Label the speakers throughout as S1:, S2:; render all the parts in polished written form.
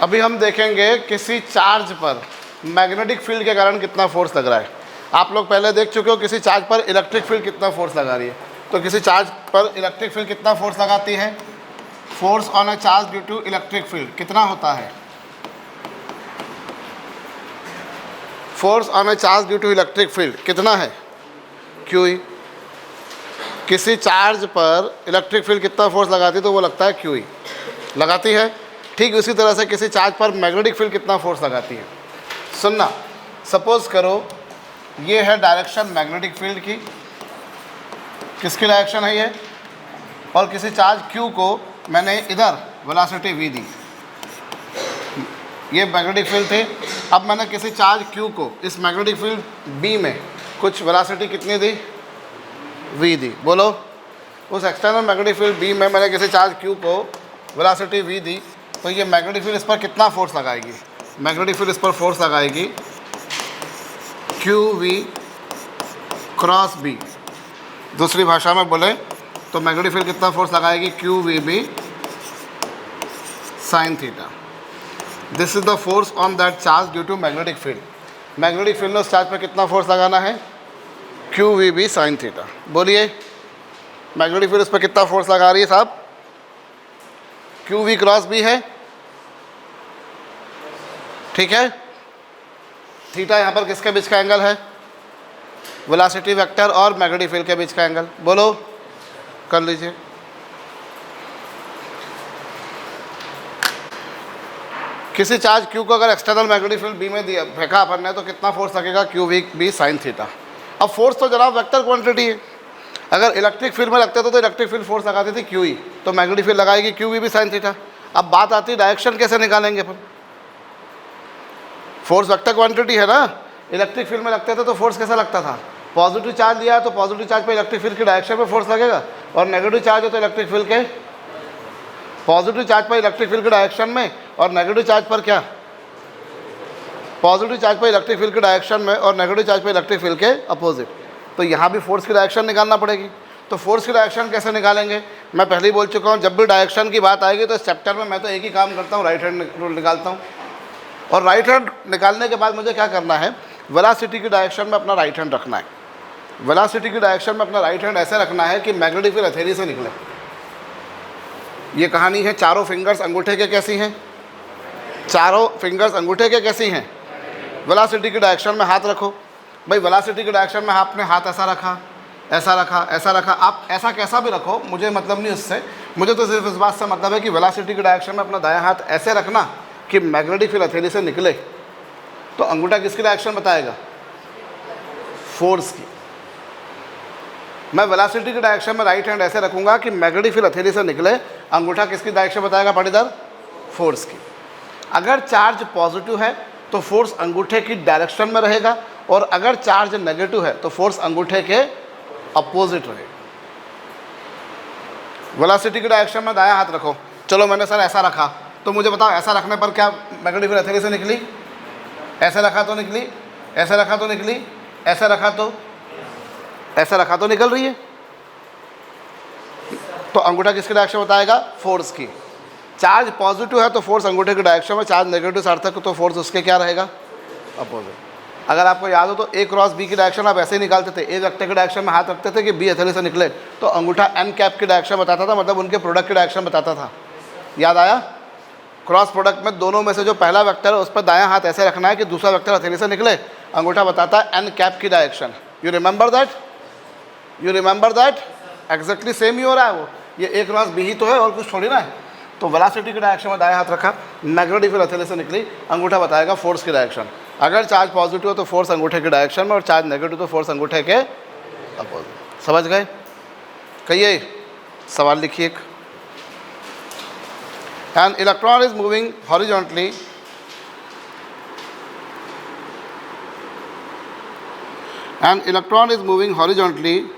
S1: अभी हम देखेंगे किसी चार्ज पर मैग्नेटिक फील्ड के कारण कितना फोर्स लग रहा है। आप लोग पहले देख चुके हो किसी चार्ज पर इलेक्ट्रिक फील्ड कितना फोर्स लगा रही है। तो किसी चार्ज पर इलेक्ट्रिक फील्ड कितना फोर्स लगाती है? Force on a charge due to electric field कितना होता है? Force on a charge due to electric field कितना है? क्यू। किसी चार्ज पर इलेक्ट्रिक फील्ड कितना फोर्स लगाती है? तो वो लगता है क्यू लगाती है। ठीक उसी तरह से किसी चार्ज पर मैग्नेटिक फील्ड कितना फोर्स लगाती है? सुनना, सपोज करो ये है डायरेक्शन मैग्नेटिक फील्ड की। किसकी डायरेक्शन है ये? और किसी चार्ज Q को मैंने इधर वेलोसिटी v दी, ये मैग्नेटिक फील्ड थे। अब मैंने किसी चार्ज Q को इस मैग्नेटिक फील्ड B में कुछ वेलोसिटी कितनी दी? v दी। बोलो, उस एक्सटर्नल मैग्नेटिक फील्ड B में मैंने किसी चार्ज Q को वेलोसिटी v दी, तो ये मैग्नेटिक फील्ड इस पर कितना फोर्स लगाएगी? मैग्नेटिक फील्ड इस पर फोर्स लगाएगी QV क्रॉस B। दूसरी भाषा में बोले तो मैग्नेटिक फील्ड कितना फोर्स लगाएगी? QVB sine theta. This is the force on that charge due to magnetic field. Magnetic field ने उस चार्ज पर कितना फोर्स लगाना है? QVB sine theta. बोलिए, मैग्नेटिक फील्ड उस पर कितना फोर्स लगा रही है साहब? QV क्रॉस B है, ठीक है। थीटा यहाँ पर किसके बीच का एंगल है? वेलोसिटी वेक्टर और मैग्नेटिक फील्ड के बीच का एंगल। बोलो, कर लीजिए। किसी चार्ज Q को अगर एक्सटर्नल मैग्नेटिक फील्ड B में दिया फेंका अपन ने, तो कितना फोर्स लगेगा? QVB sine theta. अब फोर्स तो जनाब वेक्टर क्वांटिटी है। अगर इलेक्ट्रिक फील्ड में लगते तो इलेक्ट्रिक फील्ड फोर्स लगाती थी QE, तो मैग्नेटिक फील्ड लगाएगी QVB साइन थीटा। अब बात आती है डायरेक्शन कैसे निकालेंगे अपन? फोर्स वेक्टर क्वांटिटी है ना। इलेक्ट्रिक फील्ड में लगते थे तो फोर्स कैसा लगता था? पॉजिटिव चार्ज लिया तो पॉजिटिव चार्ज पे इलेक्ट्रिक फील्ड की डायरेक्शन में फोर्स लगेगा, और नेगेटिव चार्ज हो तो इलेक्ट्रिक फील्ड के पॉजिटिव चार्ज पर इलेक्ट्रिक फील्ड की डायरेक्शन में, और नेगेटिव चार्ज पर क्या? पॉजिटिव चार्ज पर इलेक्ट्रिक फील्ड की डायरेक्शन में और नेगेटिव चार्ज पर इलेक्ट्रिक फील्ड के अपोजिट। तो यहाँ भी फोर्स की डायरेक्शन निकालना पड़ेगी। तो फोर्स की डायरेक्शन कैसे निकालेंगे? मैं पहले ही बोल चुका हूँ, जब भी डायरेक्शन की बात आएगी तो इस चैप्टर में मैं तो एक ही काम करता हूँ, राइट हैंड रूल निकालता हूँ। और राइट हैंड निकालने के बाद मुझे क्या करना है? वेलोसिटी की डायरेक्शन में अपना राइट हैंड रखना है। वेलोसिटी की डायरेक्शन में अपना राइट हैंड ऐसे रखना है कि मैग्नेटिक फील्ड हथेली से निकले। ये कहानी है चारों फिंगर्स अंगूठे के कैसी हैं? चारों फिंगर्स अंगूठे के कैसी हैं? वेलोसिटी की डायरेक्शन में हाथ रखो। भाई वेलोसिटी की डायरेक्शन में आपने हाथ ऐसा रखा, ऐसा रखा, ऐसा रखा। आप ऐसा कैसा भी रखो, मुझे मतलब नहीं उससे। मुझे तो सिर्फ इस बात से मतलब है कि वेलोसिटी की डायरेक्शन में अपना दायां हाथ ऐसे रखना कि मैग्नेटिक फील्ड हथेली से निकले। तो अंगूठा किसकी डायरेक्शन बताएगा? फोर्स की। मैं वेलोसिटी की डायरेक्शन में राइट हैंड ऐसे रखूंगा कि मैग्नेटिक फील्ड हथेली से निकले। अंगूठा किसकी डायरेक्शन बताएगा पढ़िधर? फोर्स की। अगर चार्ज पॉजिटिव है तो फोर्स अंगूठे की डायरेक्शन में रहेगा, और अगर चार्ज नेगेटिव है तो फोर्स अंगूठे के अपोजिट रहेगा। वेलोसिटी की डायरेक्शन में दायां हाथ रखो। चलो मैंने सर ऐसा रखा, तो मुझे बताओ ऐसा रखने पर क्या मैग्नेटिक फील्ड हथेली से निकली? ऐसे रखा तो निकली, ऐसे रखा तो निकली, ऐसे रखा तो, ऐसे रखा तो निकल रही है। तो अंगूठा किसकी डायरेक्शन बताएगा? फोर्स की। चार्ज पॉजिटिव है तो फोर्स अंगूठे की डायरेक्शन में, चार्ज नेगेटिव सार्थक तो फोर्स उसके क्या रहेगा? अपोजिट। अगर आपको याद हो तो A क्रॉस B की डायरेक्शन आप ऐसे ही निकालते थे। A वेक्टर की डायरेक्शन में हाथ रखते थे कि B हथेली से निकले, तो अंगूठा N कैप की डायरेक्शन बताता था, मतलब उनके प्रोडक्ट की डायरेक्शन बताता था। याद आया? क्रॉस प्रोडक्ट में दोनों में से जो पहला वेक्टर है उस पर दायां हाथ ऐसे रखना है कि दूसरा वेक्टर हथेली से निकले। अंगूठा बताता है N कैप की direction. You remember that? You remember that? Exactly same ही हो रहा है वो। ये A क्रॉस B ही तो है और कुछ थोड़ी ना है। तो वेलोसिटी की डायरेक्शन में दायां हाथ रखा, मैग्नेटिक फील्ड हथेली से निकली, अंगूठा बताएगा फोर्स की डायरेक्शन। अगर चार्ज पॉजिटिव हो तो फोर्स अंगूठे की डायरेक्शन में, और चार्ज नेगेटिव तो फोर्स अंगूठे के अपोजिट। समझ गए? कहिए, सवाल लिखिए। N electron is moving horizontally an electron is moving horizontally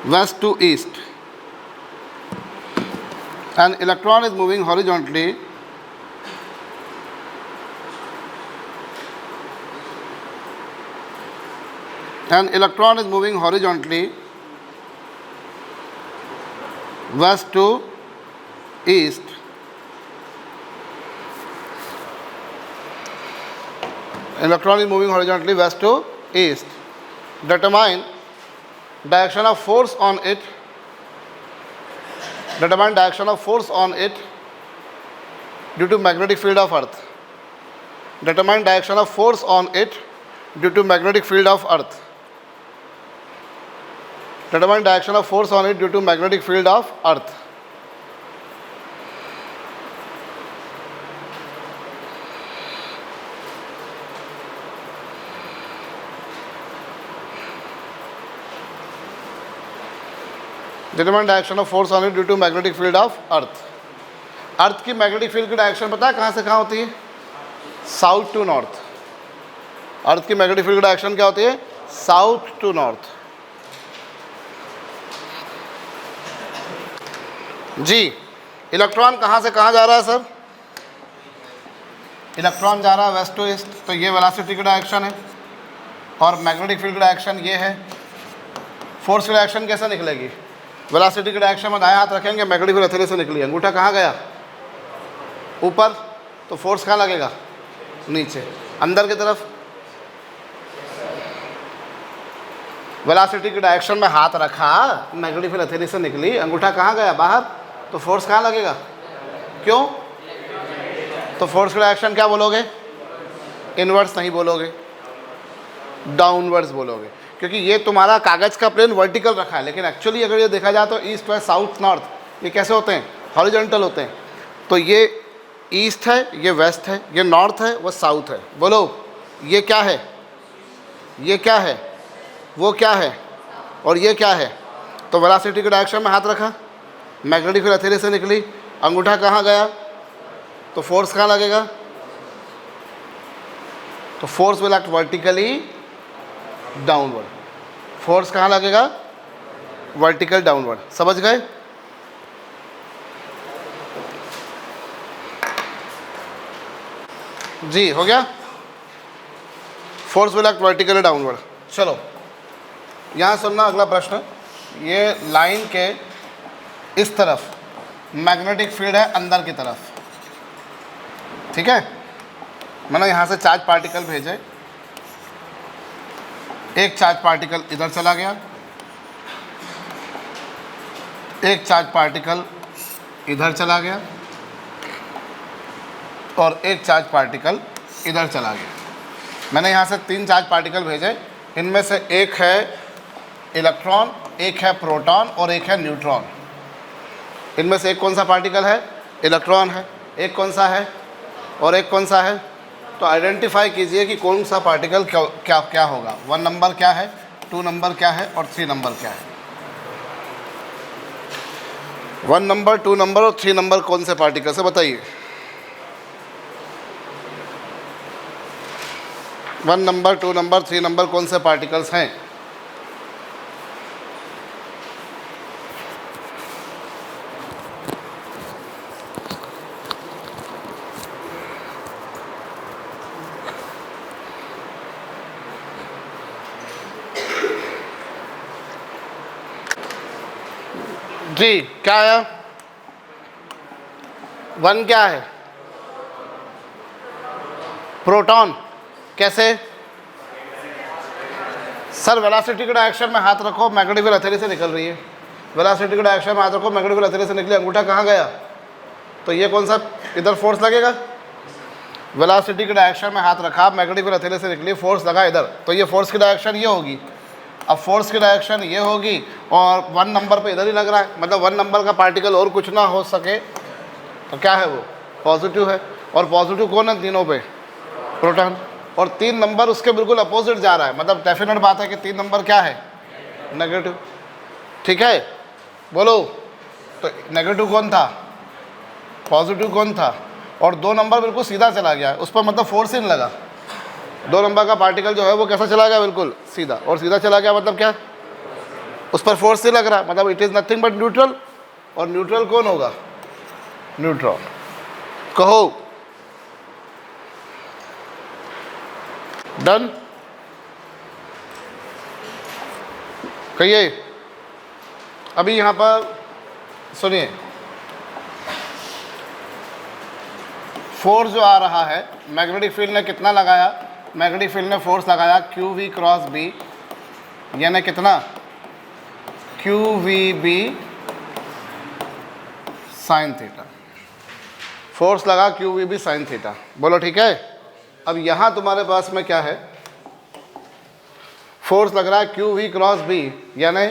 S1: west to east. An electron is moving horizontally west to east, electron is moving horizontally west to east. Determine direction of force on it. Determine direction of force on it due to magnetic field of earth. Determine direction of force on it due to magnetic field of earth. Determine direction of force on it due to magnetic field of earth. Determine direction of force on it due to magnetic field of earth. अर्थ की magnetic field की direction पता है कहाँ से कहाँ होती है? South to north. अर्थ की मैग्नेटिक फील्ड की डायरेक्शन क्या होती है? South to north. जी, इलेक्ट्रॉन कहाँ से कहाँ जा रहा है सर? इलेक्ट्रॉन जा रहा है वेस्ट टू ईस्ट, तो ये वेलोसिटी की डायरेक्शन है और मैग्नेटिक फील्ड की डायरेक्शन ये है. फोर्स की डायरेक्शन कैसे निकलेगी? वेलोसिटी की डायरेक्शन में दाएं हाथ रखेंगे, मैग्नेटिक फील्ड हथेली से निकली, अंगूठा कहाँ गया? ऊपर, तो फोर्स कहाँ लगेगा? नीचे, अंदर की तरफ. वेलोसिटी की डायरेक्शन में हाथ रखा, मैग्नेटिक फील्ड हथेली से निकली, अंगूठा कहाँ गया? बाहर, तो फोर्स कहाँ लगेगा? क्यों? तो फोर्स की डायरेक्शन क्या बोलोगे? इनवर्स नहीं बोलोगे, डाउनवर्ड्स बोलोगे, क्योंकि ये तुम्हारा कागज़ का प्लेन वर्टिकल रखा है, लेकिन एक्चुअली अगर ये देखा जाए तो ईस्ट वेस्ट साउथ नॉर्थ ये कैसे होते हैं? हॉरिजॉन्टल होते हैं. तो ये ईस्ट है, ये वेस्ट है, ये नॉर्थ है, वो साउथ है. बोलो ये क्या है? ये क्या है? वो क्या है? और ये क्या है? तो वेलोसिटी की डायरेक्शन में हाथ रखा, मैग्नेटिक फील्ड हथेली से निकली, अंगूठा कहाँ गया? तो फोर्स कहाँ लगेगा? तो force will act vertically downward. Force कहाँ लगेगा? Vertical downward. समझ गए? जी, हो गया. Force will act vertically downward. चलो यहाँ सुनना अगला प्रश्न. ये लाइन के इस तरफ मैग्नेटिक फील्ड है अंदर की तरफ, ठीक है. मैंने यहाँ से चार्ज पार्टिकल भेजे, एक चार्ज पार्टिकल इधर चला गया, एक चार्ज पार्टिकल इधर चला गया और एक चार्ज पार्टिकल इधर चला गया. मैंने यहाँ से 3 चार्ज पार्टिकल भेजे. इनमें से एक है इलेक्ट्रॉन, एक है प्रोटॉन और एक है न्यूट्रॉन. इनमें से एक कौन सा पार्टिकल है? इलेक्ट्रॉन है. एक कौन सा है और एक कौन सा है? तो आइडेंटिफाई कीजिए कि कौन सा पार्टिकल क्या क्या होगा. 1 नंबर क्या है, 2 नंबर क्या है और 3 नंबर क्या है? 1 नंबर, 2 नंबर और 3 नंबर कौन से पार्टिकल से बताइए. 1 नंबर, 2 नंबर, 3 नंबर कौन से पार्टिकल्स हैं? जी, क्या आया? 1 क्या है? प्रोटॉन. कैसे? सर वेलोसिटी की डायरेक्शन में हाथ रखो, मैग्नेटिक फील्ड हथेली से निकल रही है. वेलोसिटी की डायरेक्शन में हाथ रखो, मैग्नेटिक फील्ड हथेली से निकली, अंगूठा कहाँ गया? तो ये कौन सा इधर फोर्स लगेगा? वेलोसिटी की डायरेक्शन में हाथ रखा, मैग्नेटिक फील्ड हथेली से निकली, फोर्स लगा इधर, तो ये फोर्स की डायरेक्शन ये होगी. अब फोर्स की डायरेक्शन ये होगी और 1 नंबर पे इधर ही लग रहा है, मतलब 1 नंबर का पार्टिकल और कुछ ना हो सके तो क्या है? वो पॉजिटिव है. और पॉजिटिव कौन है तीनों पे? प्रोटॉन. और 3 नंबर उसके बिल्कुल अपोजिट जा रहा है, मतलब डेफिनेट बात है कि 3 नंबर क्या है? नेगेटिव. ठीक है, बोलो. तो नेगेटिव कौन था? पॉजिटिव कौन था? और 2 नंबर बिल्कुल सीधा चला गया, उस पर मतलब फोर्स ही नहीं लगा. 2 नंबर का पार्टिकल जो है वो कैसा चला गया? बिल्कुल सीधा. और सीधा चला गया मतलब क्या? उस पर फोर्स ही लग रहा है, मतलब it is nothing but neutral. और न्यूट्रल कौन होगा? न्यूट्रॉन. कहो. डन. कहिए. अभी यहाँ पर सुनिए, फोर्स जो आ रहा है, मैग्नेटिक फील्ड ने कितना लगाया, मैग्नेटिक फील्ड ने फोर्स लगाया क्यू वी क्रॉस बी, यानी कितना, Q V B sine theta, force लगा Q V B sine theta. बोलो ठीक है। अब यहाँ तुम्हारे पास में क्या है, फोर्स लग रहा है क्यू वी क्रॉस बी, यानी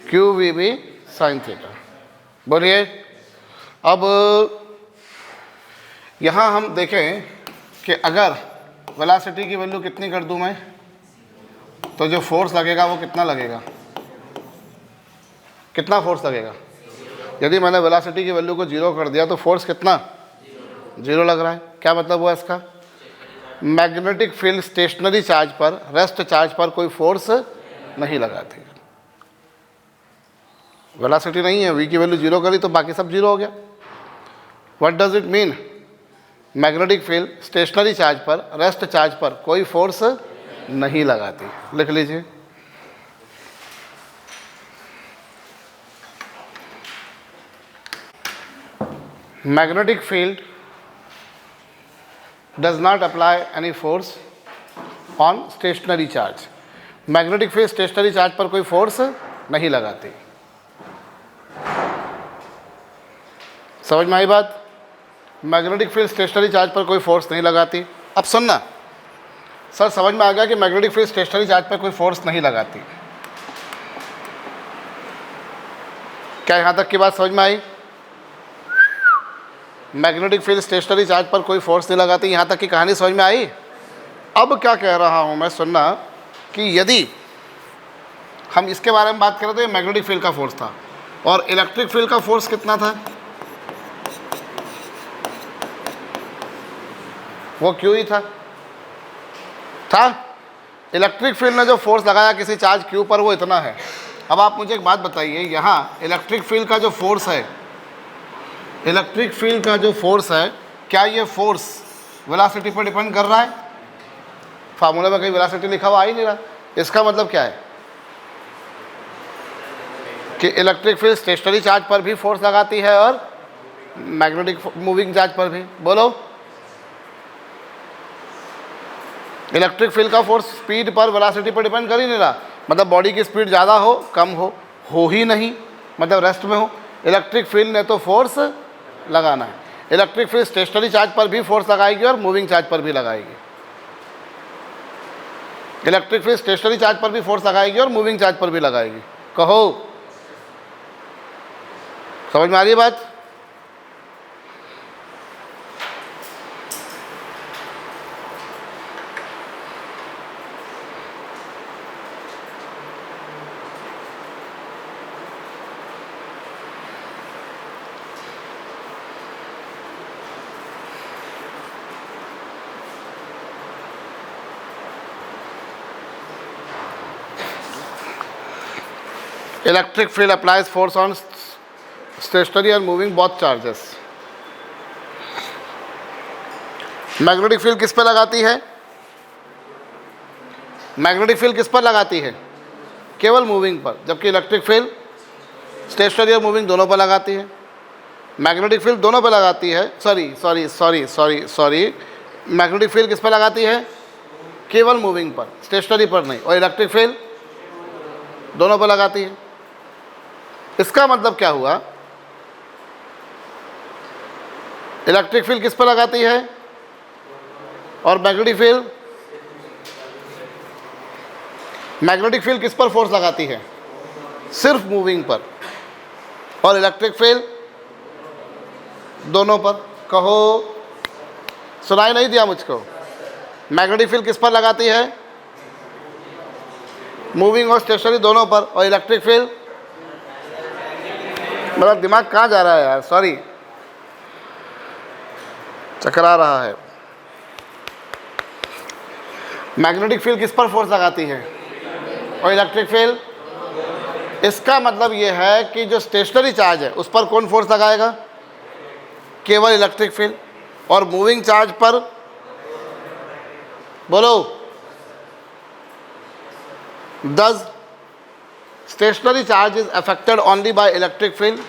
S1: Q V B sine theta. बोलिए। अब यहाँ हम देखें कि अगर वेलोसिटी की वैल्यू कितनी कर दूं मैं, तो जो फोर्स लगेगा वो कितना लगेगा, कितना फोर्स लगेगा। यदि मैंने वेलोसिटी की वैल्यू को 0 कर दिया तो फोर्स कितना, 0 लग रहा है। क्या मतलब हुआ इसका, मैग्नेटिक फील्ड स्टेशनरी चार्ज पर, रेस्ट चार्ज पर कोई फोर्स नहीं लगाती। वेलोसिटी नहीं है, v की वैल्यू 0 करी तो बाकी सब 0 हो गया। What does it mean, magnetic field stationary charge पर, रेस्ट चार्ज पर कोई फोर्स नहीं लगाती। लिख लीजिए। Magnetic field does not apply any force on stationary charge, magnetic field stationary charge पर कोई फोर्स नहीं लगाती। समझ में आई बात, मैग्नेटिक फील्ड स्टेशनरी चार्ज पर कोई फोर्स नहीं लगाती। अब सुनना सर, समझ में आ गया कि मैग्नेटिक फील्ड स्टेशनरी चार्ज पर कोई फोर्स नहीं लगाती। क्या यहाँ तक की बात समझ में आई, मैग्नेटिक फील्ड स्टेशनरी चार्ज पर कोई फोर्स नहीं लगाती, यहाँ तक की कहानी समझ में आई। अब क्या कह रहा हूँ मैं, सुनना कि यदि हम इसके बारे में बात करें तो ये मैग्नेटिक फील्ड का फोर्स था, और इलेक्ट्रिक फील्ड का फोर्स कितना था, वो क्यों ही था। इलेक्ट्रिक फील्ड ने जो फोर्स लगाया किसी चार्ज क्यू पर वो इतना है। अब आप मुझे एक बात बताइए, यहाँ इलेक्ट्रिक फील्ड का जो फोर्स है, इलेक्ट्रिक फील्ड का जो फोर्स है, क्या ये फोर्स वेलोसिटी पर डिपेंड कर रहा है। फार्मूला में कहीं वेलोसिटी लिखा हुआ आ ही नहीं रहा। इसका मतलब क्या है कि इलेक्ट्रिक फील्ड स्टेशनरी चार्ज पर भी फोर्स लगाती है और मैग्नेटिक मूविंग चार्ज पर भी। बोलो, इलेक्ट्रिक फील्ड का फोर्स स्पीड पर, वेलोसिटी पर डिपेंड कर ही नहीं रहा। मतलब बॉडी की स्पीड ज़्यादा हो कम हो ही नहीं, मतलब रेस्ट में हो। इलेक्ट्रिक फील्ड ने तो फोर्स लगाना है। इलेक्ट्रिक फील्ड स्टेशनरी चार्ज पर भी फोर्स लगाएगी और मूविंग चार्ज पर भी लगाएगी। इलेक्ट्रिक फील्ड स्टेशनरी चार्ज पर भी फोर्स लगाएगी और मूविंग चार्ज पर भी लगाएगी। कहो, समझ में आ रही है बात। Electric field applies force on stationary and moving both charges. Magnetic field किस पर लगाती है, मैग्नेटिक फील्ड किस पर लगाती है, केवल मूविंग पर, जबकि इलेक्ट्रिक फील्ड स्टेशनरी और मूविंग दोनों पर लगाती है। मैग्नेटिक फील्ड दोनों पर लगाती है, सॉरी, मैग्नेटिक फील्ड किस पर लगाती है, केवल मूविंग पर, स्टेशनरी पर नहीं, और इलेक्ट्रिक फील्ड दोनों पर लगाती है। इसका मतलब क्या हुआ, इलेक्ट्रिक फील्ड किस पर लगाती है और मैग्नेटिक फील्ड किस पर फोर्स लगाती है, सिर्फ मूविंग पर, और इलेक्ट्रिक फील्ड दोनों पर। कहो, सुनाई नहीं दिया मुझको। मैग्नेटिक फील्ड किस पर लगाती है, मूविंग और स्टेशनरी दोनों पर, और इलेक्ट्रिक फील्ड, मेरा दिमाग कहाँ जा रहा है यार, सॉरी, चकरा रहा है। मैग्नेटिक फील्ड किस पर फोर्स लगाती है और इलेक्ट्रिक फील्ड, इसका मतलब ये है कि जो स्टेशनरी चार्ज है उस पर कौन फोर्स लगाएगा, केवल इलेक्ट्रिक फील्ड, और मूविंग चार्ज पर, बोलो, Thus, stationary charge is affected only by electric field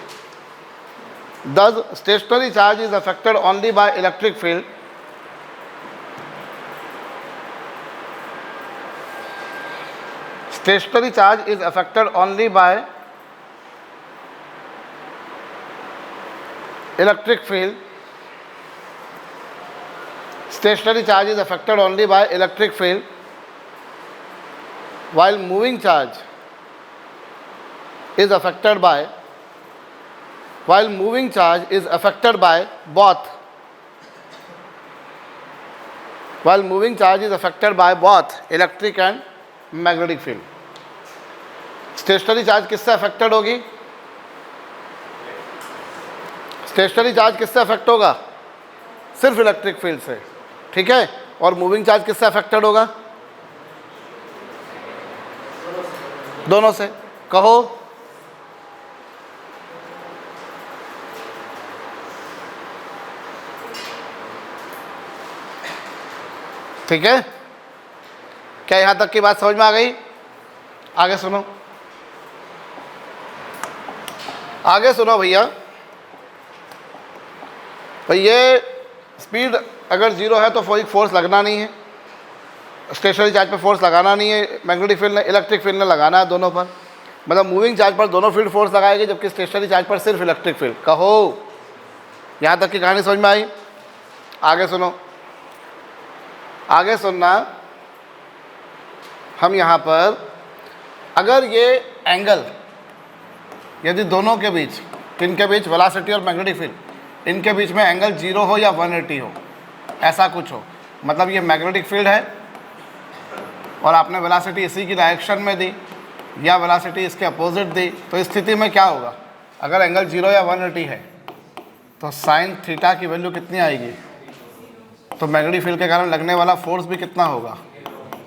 S1: Thus, stationary charge is affected only by electric field. Stationary charge is affected only by electric field. Stationary charge is affected only by electric field, while moving charge is affected by both. While moving charge is affected by both electric and magnetic field. Stationary charge किससे affected होगी? Stationary charge किससे affect होगा? सिर्फ electric field से, ठीक है। और moving charge किससे अफेक्टेड होगा? दोनों से। कहो। ठीक है, क्या यहां तक की बात समझ में आ गई? आगे सुनो, आगे सुनो भैया। भाई ये स्पीड अगर जीरो है तो फोर्स लगना नहीं है, स्टेशनरी चार्ज पे फोर्स लगाना नहीं है, मैग्नेटिक फील्ड ने इलेक्ट्रिक फील्ड ने लगाना है दोनों पर। मतलब मूविंग चार्ज पर दोनों फील्ड फोर्स लगाएगी, जबकि स्टेशनरी चार्ज पर सिर्फ इलेक्ट्रिक फील्ड। कहो, यहाँ तक की कहानी समझ में आई? आगे सुनो, आगे सुनना। हम यहाँ पर अगर ये एंगल, यदि दोनों के बीच, किनके बीच? वेलोसिटी और मैग्नेटिक फील्ड, इनके बीच में एंगल 0 हो या 180 हो, ऐसा कुछ हो, मतलब ये मैग्नेटिक फील्ड है और आपने वेलोसिटी इसी की डायरेक्शन में दी या वेलोसिटी इसके अपोजिट दी, तो इस स्थिति में क्या होगा? अगर एंगल 0 या 180 है तो साइन थीटा की वैल्यू कितनी आएगी? तो मैग्नेटिक फील्ड के कारण लगने वाला फोर्स भी कितना होगा?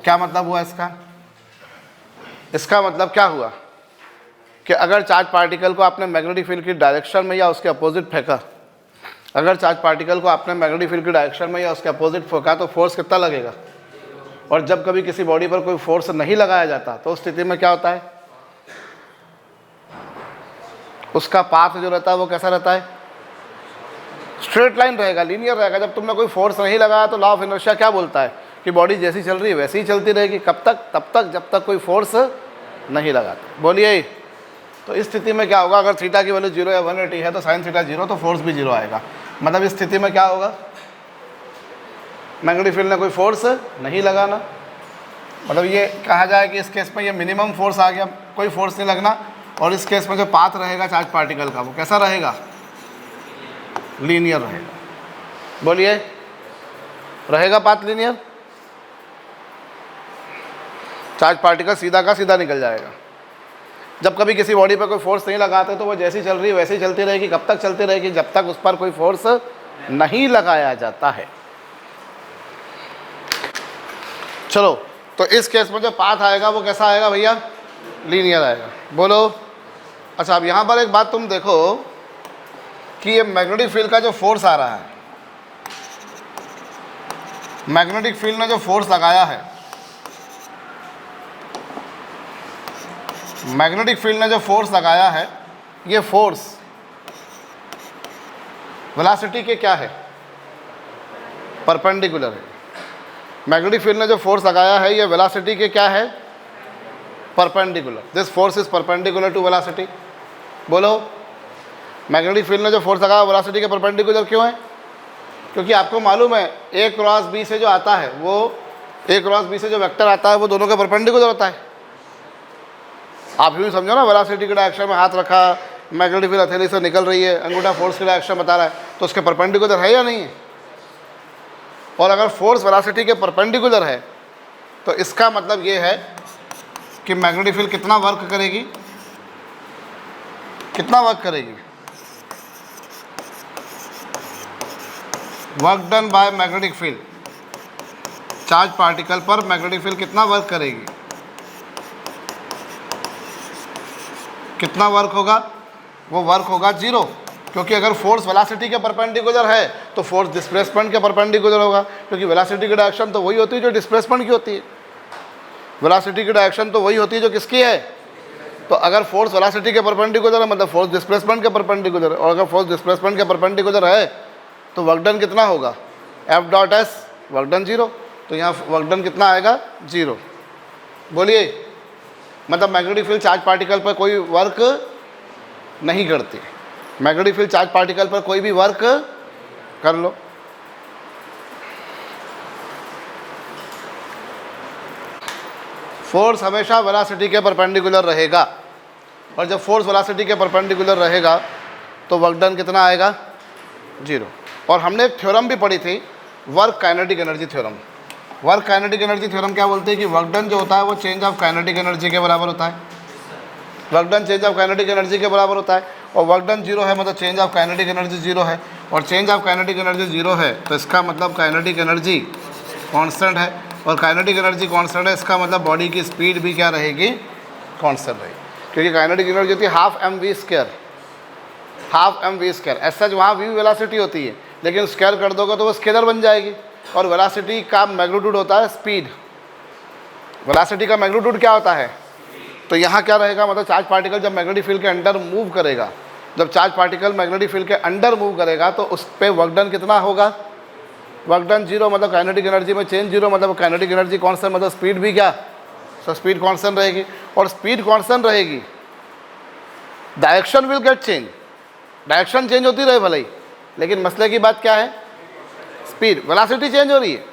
S1: क्या मतलब हुआ इसका? इसका मतलब क्या हुआ कि अगर चार्ज पार्टिकल को आपने मैग्नेटिक फील्ड की डायरेक्शन में या उसके अपोजिट फेंका, अगर चार्ज पार्टिकल को आपने मैग्नेटिक फील्ड की डायरेक्शन में या उसके अपोजिट फेंका तो फोर्स कितना लगेगा? और जब कभी किसी बॉडी पर कोई फोर्स नहीं लगाया जाता तो उस स्थिति में क्या होता है? उसका पाथ जो रहता है वो कैसा रहता है? स्ट्रेट लाइन रहेगा, लीनियर रहेगा। जब तुमने कोई फोर्स नहीं लगाया तो लॉ ऑफ इनर्शिया क्या बोलता है कि बॉडी जैसी चल रही है वैसी ही चलती रहेगी। कब तक? तब तक जब तक कोई फोर्स नहीं लगाता। बोलिए, तो इस स्थिति में क्या होगा? अगर थीटा की वैल्यू 0 या 180 है तो साइन थीटा 0, तो फोर्स भी 0 आएगा। मतलब इस स्थिति में क्या होगा? मैग्नेटिक फील्ड ने कोई फोर्स नहीं लगाना, मतलब ये कहा जाए कि इस केस में ये मिनिमम फोर्स आ गया, कोई फोर्स नहीं लगना। और इस केस में जो पाथ रहेगा चार्ज पार्टिकल का वो कैसा रहेगा? लीनियर रहेगा। बोलिए, रहेगा पाथ लीनियर? चार्ज पार्टिकल सीधा का सीधा निकल जाएगा। जब कभी किसी बॉडी पर कोई फोर्स नहीं लगाते तो वो जैसी चल रही है वैसी चलती रहेगी। कब तक चलती रहेगी? जब तक उस पर कोई फोर्स नहीं लगाया जाता है। चलो, तो इस केस में जो पाथ आएगा वो कैसा आएगा भैया? लीनियर आएगा। बोलो। अच्छा, अब यहाँ पर एक बात तुम देखो कि ये मैग्नेटिक फील्ड का जो फोर्स आ रहा है, मैग्नेटिक फील्ड ने जो फोर्स लगाया है, मैग्नेटिक फील्ड ने जो फोर्स लगाया है, ये फोर्स वेलोसिटी के क्या है? परपेंडिकुलर है। मैग्नेटिक फील्ड ने जो फोर्स लगाया है ये वेलोसिटी के क्या है? Perpendicular. This force is perpendicular to velocity. बोलो, मैग्नेटिक फील्ड ने जो फोर्स लगाया वेलोसिटी के परपेंडिकुलर क्यों है? क्योंकि आपको मालूम है A क्रॉस B से जो आता है वो, A क्रॉस B से जो वेक्टर आता है वो दोनों के परपेंडिकुलर होता है। आप यूँ समझो ना, वेलोसिटी की डायरेक्शन में हाथ रखा, मैग्नेटिक फील्ड हथेली से निकल रही है, अंगूठा फोर्स की डायरेक्शन बता रहा है, तो उसके परपेंडिकुलर है या नहीं है? और अगर फोर्स वेलोसिटी के परपेंडिकुलर है तो इसका मतलब ये है कि मैग्नेटिक फील्ड कितना वर्क करेगी? कितना वर्क करेगी? Work done by magnetic field, charge particle पर मैग्नेटिक फील्ड कितना वर्क करेगी? कितना वर्क होगा? वो वर्क होगा 0, क्योंकि अगर फोर्स वेलोसिटी के परपेंडिकुलर है तो फोर्स डिस्प्लेसमेंट के परपेंडिकुलर होगा, क्योंकि वेलोसिटी की डायरेक्शन तो वही होती है जो डिस्प्लेसमेंट की होती है। वेलोसिटी की डायरेक्शन तो वही होती है जो किसकी है? तो अगर फोर्स वेलोसिटी के परपेंडिकुलर है मतलब फोर्स डिस्प्लेसमेंट के परपेंडिकुलर है, और अगर फोर्स डिस्प्लेसमेंट के परपेंडिकुलर है तो वर्क डन कितना होगा, F dot S, work done 0। तो यहाँ वर्क डन कितना आएगा, 0। बोलिए, मतलब मैग्नेटिक फील्ड चार्ज पार्टिकल पर कोई वर्क नहीं करती। मैग्नेटिक फील्ड चार्ज पार्टिकल पर कोई भी वर्क कर लो। फोर्स हमेशा वेलोसिटी के परपेंडिकुलर रहेगा, और जब फोर्स वेलोसिटी के परपेंडिकुलर रहेगा तो वर्क डन कितना आएगा, 0। और हमने एक थ्योरम भी पढ़ी थी, work kinetic energy theorem. Work kinetic energy theorem क्या बोलते हैं कि वर्क डन जो होता है वो चेंज ऑफ काइनेटिक एनर्जी के बराबर होता है। Work done change of kinetic energy के बराबर होता है, और वर्क डन 0 है मतलब चेंज ऑफ काइनेटिक एनर्जी 0 है, और चेंज ऑफ काइनेटिक एनर्जी 0 है तो इसका मतलब काइनेटिक एनर्जी कांस्टेंट है, और काइनेटिक एनर्जी कांस्टेंट है इसका मतलब बॉडी की स्पीड भी क्या रहेगी, कांस्टेंट रहेगी, क्योंकि काइनेटिक एनर्जी होती है half M V square, half M V square. ऐसा वहाँ वी वेलोसिटी होती है, लेकिन स्क्वायर कर दोगे तो वो स्केलर बन जाएगी, और वेलोसिटी का मैग्नीट्यूड होता है स्पीड। वेलोसिटी का मैग्नीट्यूड क्या होता है, तो यहाँ क्या रहेगा, मतलब चार्ज पार्टिकल जब मैग्नेटिक फील्ड के अंदर मूव करेगा, जब चार्ज पार्टिकल मैग्नेटिक फील्ड के अंदर मूव करेगा तो उस पर वर्क डन कितना होगा, वर्क डन 0 मतलब काइनेटिक एनर्जी में चेंज 0 मतलब काइनेटिक एनर्जी कांस्टेंट मतलब स्पीड भी क्या, तो स्पीड कांस्टेंट रहेगी, और स्पीड कांस्टेंट रहेगी, direction will get change, direction change होती रहे भले ही, लेकिन मसले की बात क्या है, स्पीड, वेलोसिटी चेंज हो रही है।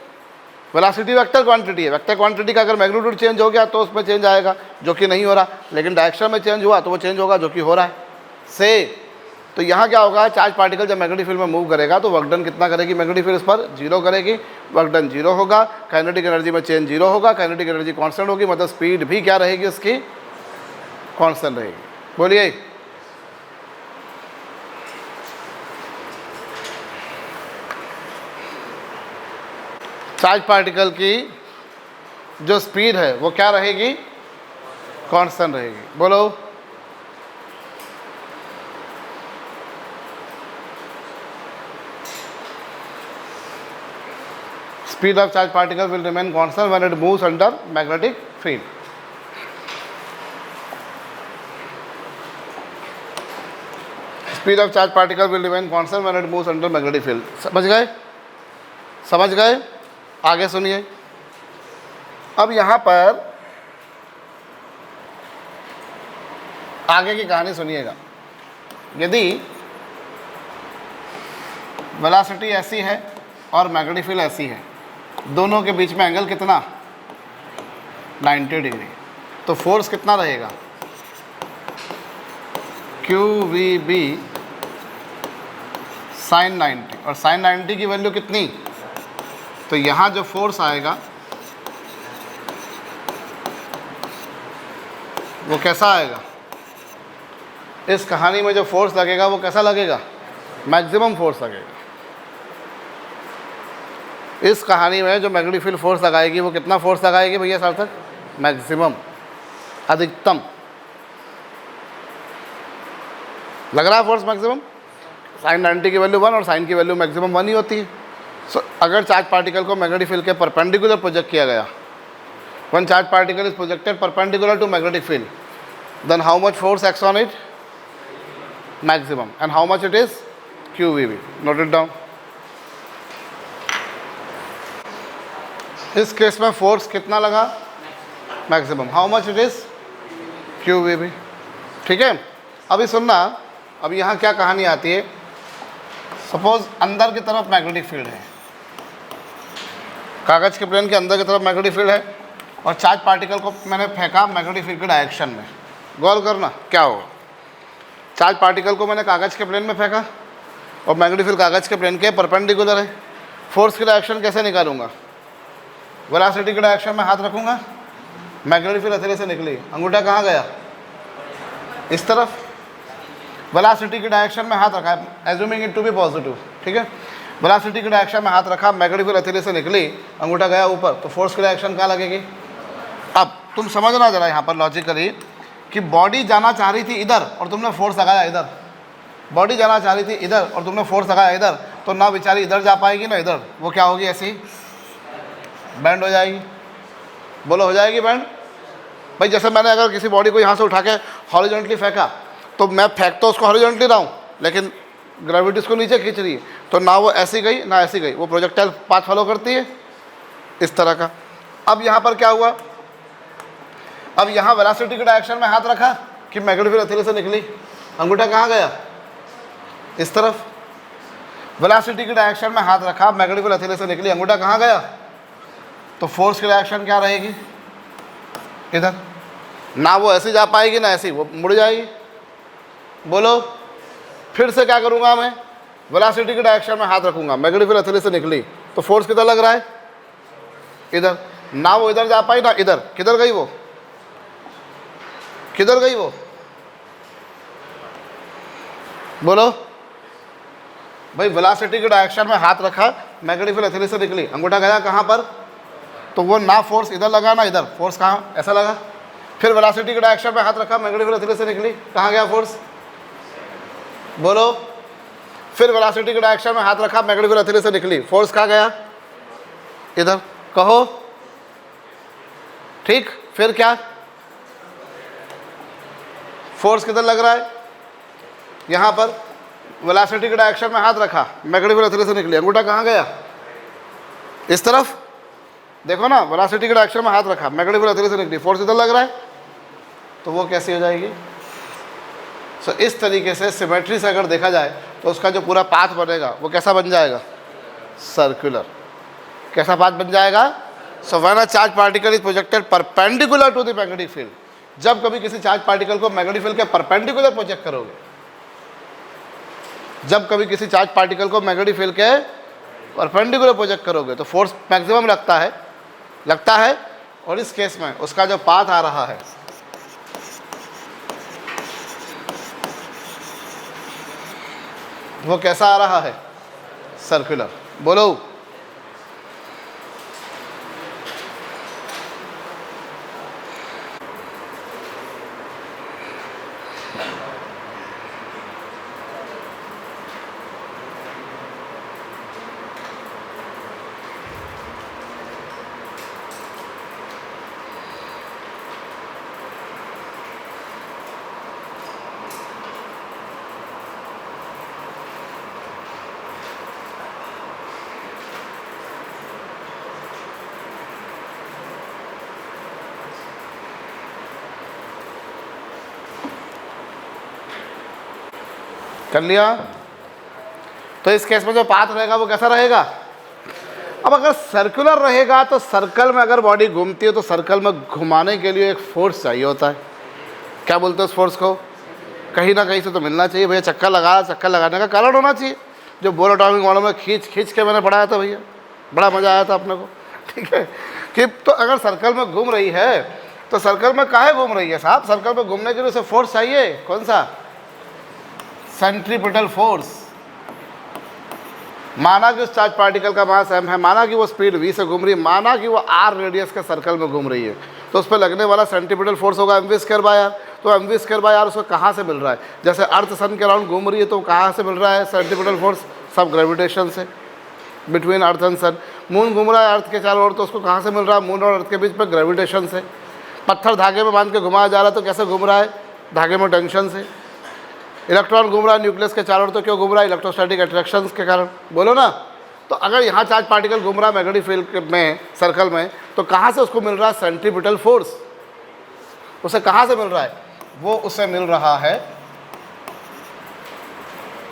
S1: वेलोसिटी वेक्टर क्वांटिटी है, वेक्टर क्वांटिटी का अगर मैग्नीट्यूड चेंज हो गया तो उसमें चेंज आएगा, जो कि नहीं हो रहा, लेकिन डायरेक्शन में चेंज हुआ तो वो चेंज होगा जो कि हो रहा है से। तो यहाँ क्या होगा, चार्ज पार्टिकल जब मैग्नेटिक फील्ड में मूव करेगा तो वर्क डन कितना करेगी, मैग्नेटिक फील्ड इस पर 0 करेगी, वर्क डन 0 होगा, काइनेटिक एनर्जी में चेंज 0 होगा, काइनेटिक एनर्जी कांस्टेंट होगी, मतलब स्पीड भी क्या रहेगी उसकी, कांस्टेंट रहेगी। बोलिए, चार्ज पार्टिकल की जो स्पीड है वो क्या रहेगी, कांस्टेंट रहेगी। बोलो, speed of charge particle will remain constant when it moves under magnetic field. Speed of charge particle will remain constant when it moves under magnetic field. समझ गए, समझ गए, आगे सुनिए। अब यहाँ पर आगे की कहानी सुनिएगा। यदि वेलोसिटी ऐसी है और मैग्नेटिक फील्ड ऐसी है, दोनों के बीच में एंगल कितना, 90 डिग्री, तो फोर्स कितना रहेगा, QVB sin 90, और sin 90 की वैल्यू कितनी, तो यहाँ जो फोर्स आएगा वो कैसा आएगा, इस कहानी में जो फोर्स लगेगा वो कैसा लगेगा, मैक्सिमम फोर्स लगेगा। इस कहानी में जो मैग्नेटिक फील्ड फोर्स लगाएगी वो कितना फोर्स लगाएगी भैया सार्थक, मैक्सिमम, अधिकतम लग रहा है फोर्स मैक्सिमम। sin 90 की वैल्यू 1 और sin की वैल्यू मैक्सिमम 1 ही होती है। सो अगर चार्ज पार्टिकल को मैग्नेटिक फील्ड के परपेंडिकुलर प्रोजेक्ट किया गया, one charge particle is projected perpendicular to magnetic field, then how much force acts on it, maximum, and how much it is, QVB। Note it down. इस case में force कितना लगा, maximum, how much it is, QVB। ठीक है, अभी सुनना, अब यहाँ क्या कहानी आती है। सपोज अंदर की तरफ मैग्नेटिक फील्ड है, कागज़ के प्लेन के अंदर की तरफ मैग्नेटिक फील्ड है, और चार्ज पार्टिकल को मैंने फेंका मैग्नेटिक फील्ड के डायरेक्शन में। गौर करना क्या होगा, चार्ज पार्टिकल को मैंने कागज़ के प्लेन में फेंका और मैग्नेटिक फील्ड कागज़ के प्लेन के परपेंडिकुलर है। फोर्स की डायरेक्शन कैसे निकालूंगा, वेलोसिटी के डायरेक्शन में हाथ रखूंगा, मैग्नेटिक फील्ड हथेली से निकली, अंगूठा कहाँ गया, इस तरफ, वेलोसिटी की डायरेक्शन में हाथ रखा, assuming it to be positive, ठीक है, वेलोसिटी की डायरेक्शन में हाथ रखा, मैग्नेटिक फील्ड हथेली से निकली, अंगूठा गया ऊपर, तो फोर्स की डायरेक्शन कहाँ लगेगी। अब तुम समझना जरा यहाँ पर लॉजिकली कि बॉडी जाना चाह रही थी इधर और तुमने फोर्स लगाया इधर, बॉडी जाना चाह रही थी इधर और तुमने फोर्स लगाया इधर, तो ना बेचारी इधर जा पाएगी ना इधर, वो क्या होगी, ऐसी बैंड हो जाएगी। बोलो, हो जाएगी बैंड, भाई जैसे मैंने अगर किसी बॉडी को यहाँ से उठा के हॉरिजॉन्टली फेंका तो मैं फेंक तो उसको हॉरिजॉन्टली रहा हूँ, लेकिन ग्रेविटी उसको नीचे खींच रही है, तो ना वो ऐसी गई ना ऐसी गई, वो प्रोजेक्टाइल पाथ फॉलो करती है इस तरह का। अब यहाँ पर क्या हुआ, अब यहाँ वेलोसिटी के डायरेक्शन में हाथ रखा कि मैग्नेटिक फील्ड हथेली से निकली, अंगूठा कहाँ गया, इस तरफ। वेलोसिटी के डायरेक्शन में हाथ रखा, मैग्नेटिक फील्ड हथेली से निकली, अंगूठा कहाँ गया, तो फोर्स की डायरेक्शन क्या रहेगी, इधर। ना वो ऐसी जा पाएगी ना ऐसी, वो मुड़ जाएगी। बोलो, फिर से क्या करूँगा मैं, वेलोसिटी के डायरेक्शन में हाथ रखूँगा, मैग्नेटिक फील्ड हथेली से निकली, तो फोर्स किधर लग रहा है, इधर। ना वो इधर जा पाई ना इधर, किधर गई वो, किधर गई वो, बोलो भाई। वेलोसिटी के डायरेक्शन में हाथ रखा, मैग्नेटिक फील्ड हथेली से निकली, अंगूठा गया कहाँ पर, तो वो ना फोर्स इधर लगा ना इधर, फोर्स कहाँ, ऐसा लगा। फिर वेलोसिटी के डायरेक्शन में हाथ रखा, मैग्नेटिक फील्ड हथेली से निकली, कहाँ गया फोर्स, बोलो। फिर वेलोसिटी के डायरेक्शन में हाथ रखा, मैग्नेटिक फील्ड हथेली से निकली, फोर्स कहाँ गया, इधर। कहो ठीक। फिर क्या, फोर्स किधर लग रहा है, यहाँ पर। वेलोसिटी के डायरेक्शन में हाथ रखा, मैग्नेटिक फील्ड हथेली से निकली, अंगूठा कहाँ गया, इस तरफ। देखो ना, वेलोसिटी के डायरेक्शन में हाथ रखा, मैग्नेटिक फील्ड हथेली से निकली, फोर्स इधर लग रहा है, तो वो कैसी हो जाएगी। सो इस तरीके से सिमेट्री से अगर देखा जाए तो उसका जो पूरा पाथ बनेगा वो कैसा बन जाएगा, सर्कुलर। कैसा पाथ बन जाएगा। So when a charge particle is projected perpendicular to the magnetic field, जब कभी किसी चार्ज पार्टिकल को मैग्नेटिक फील्ड के परपेंडिकुलर प्रोजेक्ट करोगे, जब कभी किसी चार्ज पार्टिकल को मैग्नेटिक फील्ड के परपेंडिकुलर प्रोजेक्ट करोगे तो फोर्स मैक्सिमम लगता है। और इस केस में उसका जो पाथ आ रहा है वो कैसा आ रहा है, सर्कुलर। बोलो, कर लिया। तो इस केस में जो पाथ रहेगा वो कैसा रहेगा। अब अगर सर्कुलर रहेगा तो सर्कल में अगर बॉडी घूमती है तो सर्कल में घुमाने के लिए एक फोर्स चाहिए होता है। क्या बोलते हैं उस फोर्स को, कहीं ना कहीं से तो मिलना चाहिए भैया। चक्कर लगाने का कारण होना चाहिए। जो बोल एटॉमिक मॉडल में खींच के मैंने पढ़ाया था भैया, बड़ा मज़ा आया था अपने को। ठीक है कि तो अगर सर्कल में घूम रही है तो सर्कल में काहे घूम रही है साहब, सर्कल में घूमने के लिए उसे फोर्स चाहिए। कौन सा, सेंट्रीपिटल फोर्स। माना कि उस चार्ज पार्टिकल का मास m है, माना कि वो स्पीड v से घूम रही है, माना कि वो r रेडियस के सर्कल में घूम रही है, तो उस पर लगने वाला सेंट्रीपिटल फोर्स होगा mv²/r। तो mv²/r उसको कहाँ से मिल रहा है। जैसे अर्थ सन के अराउंड घूम रही है तो कहाँ से मिल रहा है सेंट्रीपिटल फोर्स, सब ग्रेविटेशन से, between earth and sun. Moon घूम रहा है अर्थ के चारों ओर तो उसको कहाँ से मिल रहा है, मून और अर्थ के बीच पर ग्रेविटेशन से। पत्थर धागे में बांध के घुमाया जा रहा है तो कैसे घूम रहा है, धागे में टेंशन से। इलेक्ट्रॉन घूम रहा है न्यूक्लियस के चारों ओर तो क्यों घूम रहा है, इलेक्ट्रोस्टैटिक अट्रैक्शंस के कारण। बोलो ना। तो अगर यहाँ चार्ज पार्टिकल घूम रहा है मैग्नेटिक फील्ड में, सर्कल में, तो कहाँ से उसको मिल रहा है सेंट्रीपिटल फोर्स। उसे कहाँ से मिल रहा है, वो उसे मिल रहा है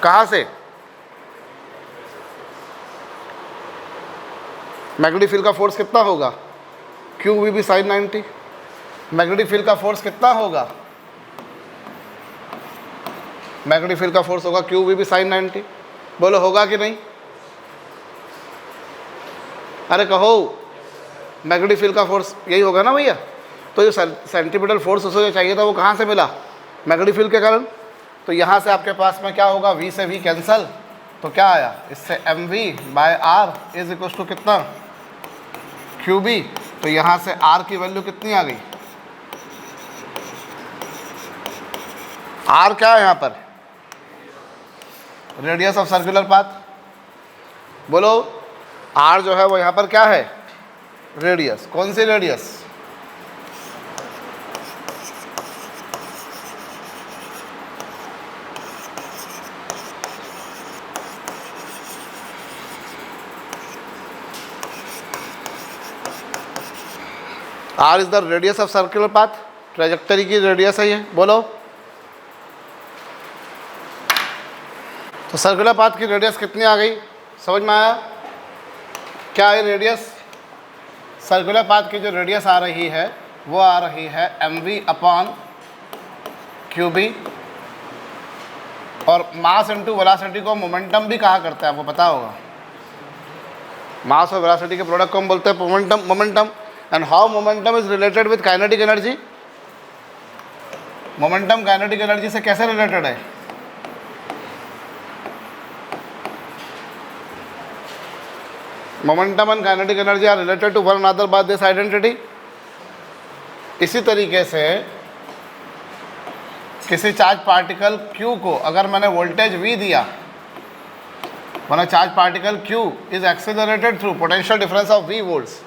S1: कहाँ से, मैग्नेटिक फील्ड का फोर्स कितना होगा, QVB sin 90। मैग्नेटिक फील्ड का फोर्स कितना होगा, मैग्नेटिक फील्ड का फोर्स होगा QVB sin 90। बोलो होगा कि नहीं, अरे कहो। मैग्नेटिक फील्ड का फोर्स यही होगा ना भैया। तो जो सेंट्रीपिटल फोर्स उसे जो चाहिए था वो कहाँ से मिला, मैग्नेटिक फील्ड के कारण। तो यहाँ से आपके पास में क्या होगा, v से v कैंसल, तो क्या आया, इससे mv/r इज इक्वल टू कितना, QB। तो यहाँ से r की वैल्यू कितनी आ गई, r क्या है यहाँ पर, रेडियस ऑफ सर्कुलर पाथ। बोलो r जो है वो यहाँ पर क्या है, रेडियस। कौन सी radius, R is the radius of circular path, trajectory की रेडियस है ये, बोलो। तो सर्कुलर पाथ की रेडियस कितनी आ गई, समझ में आया? क्या है रेडियस? सर्कुलर पाथ की जो रेडियस आ रही है वो आ रही है mv अपॉन qb, और मास इंटू वेलोसिटी को मोमेंटम भी कहा करता है, आपको पता होगा। मास और वेलोसिटी के प्रोडक्ट को हम बोलते हैं momentum. And how momentum is related with kinetic energy? Momentum kinetic energy से कैसे रिलेटेड है? Momentum and kinetic energy are related to one another by this identity. इसी तरीके से किसी चार्ज पार्टिकल Q को अगर मैंने वोल्टेज V दिया, माना charge particle Q is accelerated through potential difference of V volts.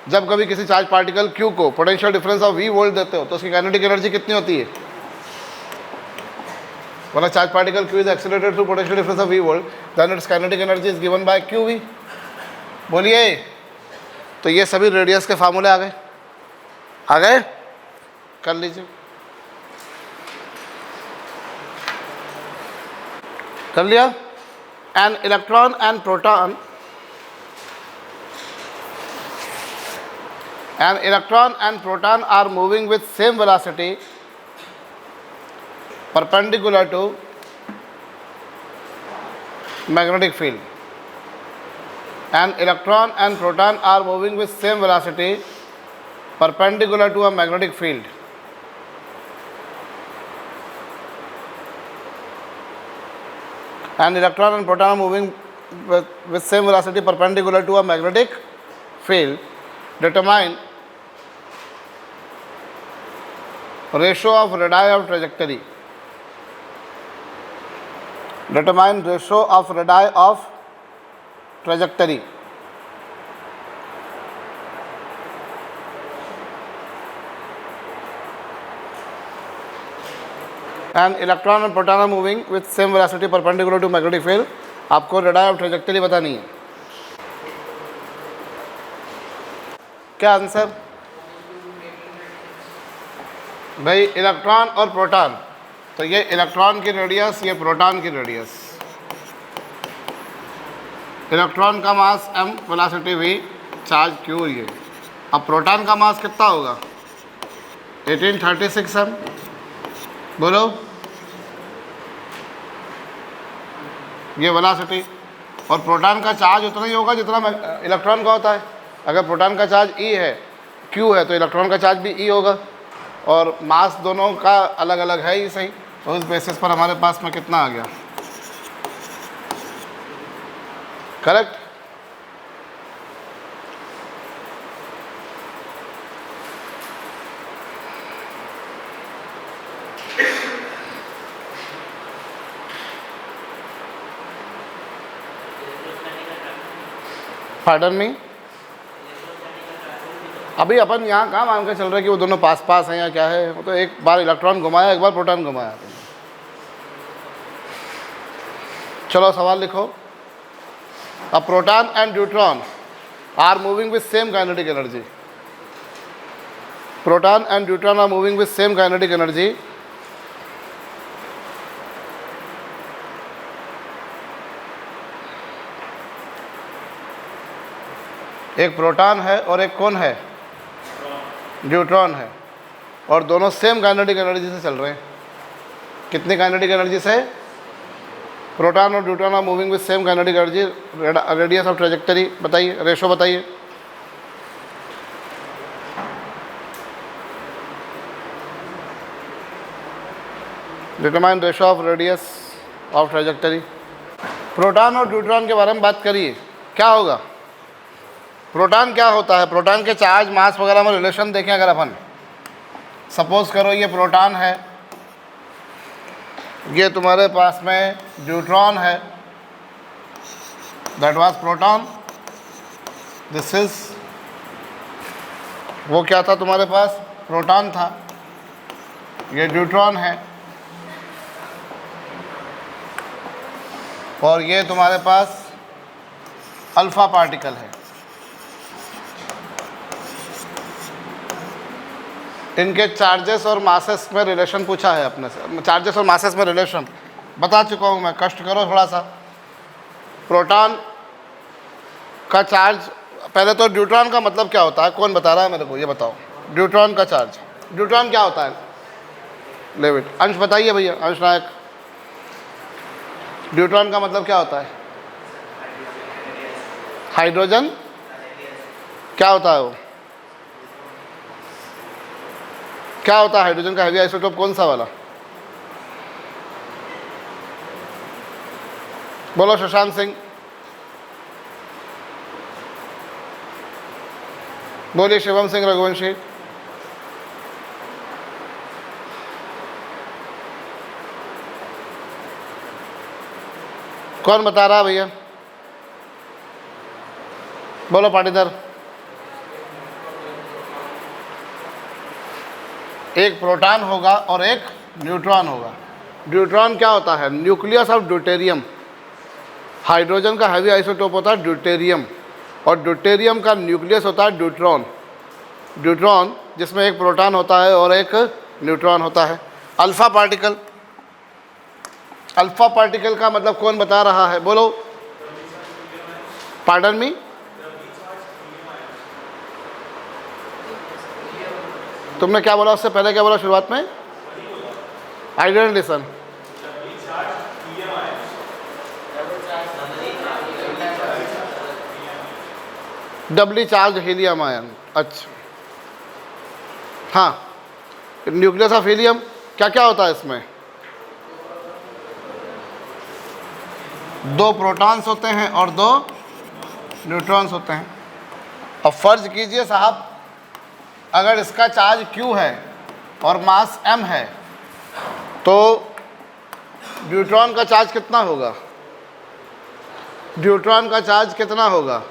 S1: जब कभी किसी चार्ज पार्टिकल Q को potential difference of V volt देते हो तो उसकी काइनेटिक एनर्जी कितनी होती है? माना charge particle Q is accelerated through potential difference of V volt, then its kinetic energy is given by QV। बोलिए। तो ये सभी रेडियस के फार्मूले आ गए, कर लीजिए, कर लिया। An electron and proton, an electron and proton are moving with same velocity perpendicular to magnetic field. An electron and proton are moving with same velocity perpendicular to a magnetic field. An electron and proton are moving with same velocity perpendicular to a magnetic field. Determine ratio of radii of trajectory. Determine ratio of radii of trajectory. An electron and proton are moving with same velocity perpendicular to magnetic field. आपको radii of trajectory बतानी है। क्या answer? भाई electron और proton, तो ये electron की radius, ये प्रोटॉन की रेडियस। इलेक्ट्रॉन का मास m, velocity v, charge q ये। अब प्रोटॉन का मास कितना होगा? 1836 m। बोलो। ये वेलोसिटी, और प्रोटॉन का चार्ज उतना ही होगा जितना इलेक्ट्रॉन का होता है। अगर प्रोटॉन का चार्ज E है, Q है, तो इलेक्ट्रॉन का चार्ज भी E होगा, और मास दोनों का अलग अलग है ही सही। तो उस बेसिस पर हमारे पास में कितना आ गया? करेक्ट। पार्डन मी, अभी अपन यहाँ कहाँ मान के चल रहे हैं कि वो दोनों पास पास हैं या क्या है? वो तो एक बार इलेक्ट्रॉन घुमाया, एक बार प्रोटॉन घुमाया। चलो सवाल लिखो। A proton and neutron are moving with same kinetic energy. Proton and neutron are moving with same kinetic energy. एक प्रोटॉन है और एक कौन है? न्यूट्रॉन है, और दोनों सेम काइनेटिक एनर्जी से चल रहे हैं। कितनी काइनेटिक एनर्जी से? प्रोटॉन और neutron are moving with same kinetic energy. Radius of trajectory बताइए, रेशो बताइए। Determine ratio of radius of trajectory. Proton और न्यूट्रॉन के बारे में बात करिए, क्या होगा? प्रोटॉन क्या होता है? प्रोटॉन के चार्ज मास वगैरह में रिलेशन देखें। अगर अपन सपोज करो ये प्रोटॉन है, ये तुम्हारे पास में न्यूट्रॉन है, that was proton, this is, वो क्या था तुम्हारे पास? प्रोटॉन था, ये न्यूट्रॉन है, और ये तुम्हारे पास अल्फा पार्टिकल है। इनके चार्जेस और मासेस में रिलेशन पूछा है अपने से, चार्जेस और मासेस में रिलेशन बता चुका हूँ मैं, कष्ट करो थोड़ा सा। प्रोटॉन का चार्ज, पहले तो न्यूट्रॉन का मतलब क्या होता है, कौन बता रहा है मेरे को, ये बताओ। न्यूट्रॉन का चार्ज, न्यूट्रॉन क्या होता है, लेविट। अंश बताइए भैया, अंश नायक, न्यूट्रॉन का मतलब क्या होता है? हाइड्रोजन, क्या होता है वो, क्या होता है हाइड्रोजन का हैवी आइसोटोप, कौन सा वाला? बोलो शशांक सिंह, बोलिए शिवम सिंह रघुवंशी। कौन बता रहा है भैया, बोलो पाटीदार। एक प्रोटॉन होगा और एक न्यूट्रॉन होगा। न्यूट्रॉन क्या होता है? Nucleus of deuterium. हाइड्रोजन का हैवी आइसोटोप होता है ड्यूटेरियम, और ड्यूटेरियम का न्यूक्लियस होता है ड्यूट्रॉन। ड्यूट्रॉन जिसमें एक प्रोटॉन होता है और एक न्यूट्रॉन होता है। अल्फा पार्टिकल, अल्फा पार्टिकल का मतलब कौन बता रहा है, बोलो। पार्डन मी, तुमने क्या बोला उससे पहले, क्या बोला शुरुआत में? I didn't listen. Doubly charge helium ion, अच्छा हाँ। न्यूक्लियस ऑफ हीलियम क्या क्या होता है इसमें? दो प्रोटॉन्स होते हैं और दो न्यूट्रॉन्स होते हैं। अब फर्ज कीजिए साहब, अगर इसका चार्ज Q है और मास m है, तो न्यूट्रॉन का चार्ज कितना होगा? न्यूट्रॉन का चार्ज कितना होगा,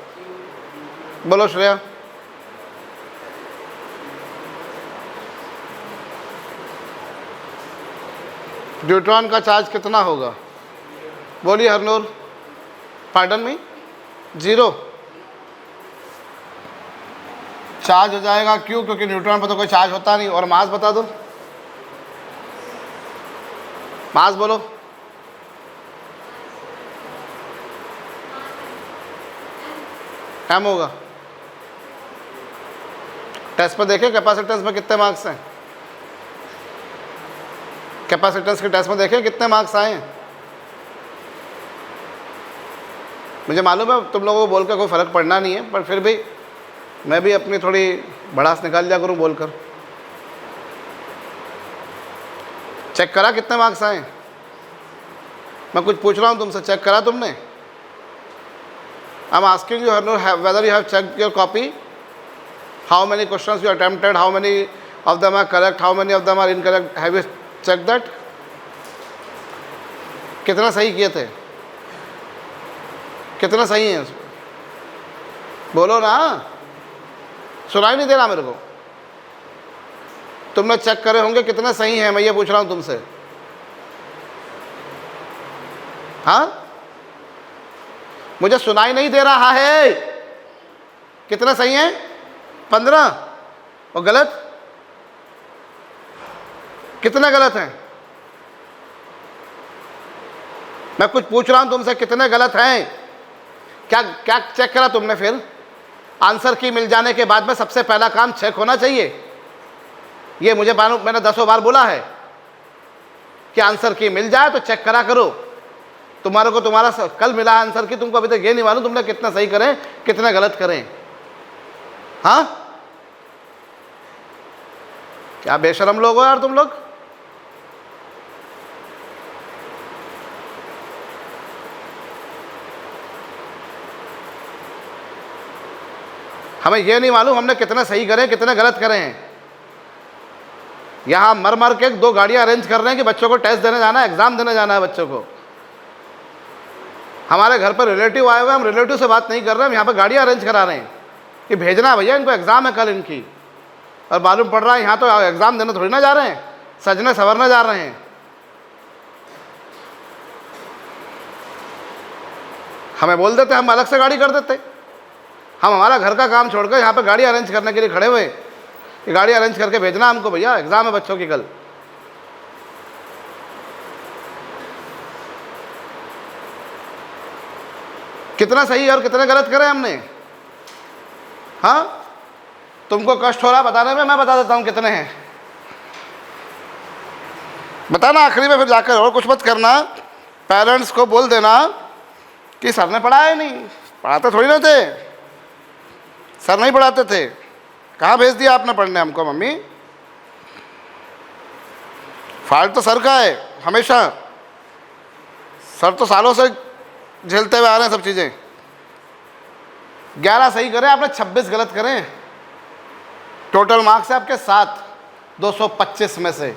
S1: बोलो श्रेया। न्यूट्रॉन का चार्ज कितना होगा, बोलिए हरनूर। पार्डन मी, 0 चार्ज हो जाएगा। क्यों? क्योंकि न्यूट्रॉन पर तो कोई चार्ज होता नहीं। और मास बता दो, मास बोलो। m होगा। टेस्ट पर देखें कैपेसिटेंस में कितने मार्क्स हैं, कैपेसिटेंस के टेस्ट में देखें कितने मार्क्स आए हैं। मुझे मालूम है तुम लोगों को बोलकर कोई फ़र्क पड़ना नहीं है, पर फिर भी मैं भी अपनी थोड़ी भड़ास निकाल लिया करूं बोलकर। चेक करा कितने मार्क्स आए? मैं कुछ पूछ रहा हूं तुमसे, चेक करा तुमने? I am asking you Harnoor, whether you have checked your copy, how many questions you attempted, how many of them are correct, how many of them are incorrect, have you check that? कितना सही किए थे, कितना सही है बोलो ना, सुनाई नहीं दे रहा मेरे को। तुमने चेक करे होंगे कितने सही हैं, मैं ये पूछ रहा हूं तुमसे। हाँ, मुझे सुनाई नहीं दे रहा है। कितना सही है? 15। और गलत कितने गलत हैं? मैं कुछ पूछ रहा हूं तुमसे, कितने गलत हैं? क्या क्या चेक करा तुमने? फिर आंसर की मिल जाने के बाद में सबसे पहला काम चेक होना चाहिए। ये मुझे मालूम, मैंने 10 बार बोला है कि आंसर की मिल जाए तो चेक करा करो। तुम्हारे को तुम्हारा कल मिला आंसर की, तुमको अभी तक ये नहीं मालूम तुमने कितना सही करें कितने गलत करें। हाँ, क्या बेशरम लोग हो यार तुम लोग। हमें यह नहीं मालूम हमने कितने सही करे कितने गलत करे हैं। यहां मर मर के 2 गाड़ियां अरेंज कर रहे हैं कि बच्चों को टेस्ट देने जाना है, एग्जाम देने जाना है बच्चों को। हमारे घर पर रिलेटिव आए हुए, हम रिलेटिव से बात नहीं कर रहे हैं, हम यहाँ पर गाड़ियां अरेंज करा रहे हैं कि भेजना है भैया, इनको एग्जाम है कल इनकी। और मालूम पड़ रहा है यहाँ तो एग्जाम देने थोड़ी ना जा रहे हैं, सजने संवरने जा रहे हैं। हमें बोल देते, हम अलग से गाड़ी कर देते। हम हमारा घर का काम छोड़कर यहाँ पर गाड़ी अरेंज करने के लिए खड़े हुए। कि गाड़ी अरेंज करके भेजना हमको, भैया एग्ज़ाम है बच्चों की कल। कितना सही और कितने गलत करे हमने। हाँ, तुमको कष्ट हो रहा बताने में, मैं बता देता हूँ कितने हैं, बताना आखिरी में फिर जाकर, और कुछ मत करना। पेरेंट्स को बोल देना कि सर ने पढ़ाया नहीं, पढ़ाते थोड़ी ना थे, सर नहीं पढ़ाते थे, कहाँ भेज दिया आपने पढ़ने हमको मम्मी। फॉल्ट तो सर का है हमेशा, सर तो सालों से झेलते हुए आ रहे हैं सब चीज़ें। 11 सही करें आपने, 26 गलत करें, टोटल मार्क्स है आपके 7 225 में से।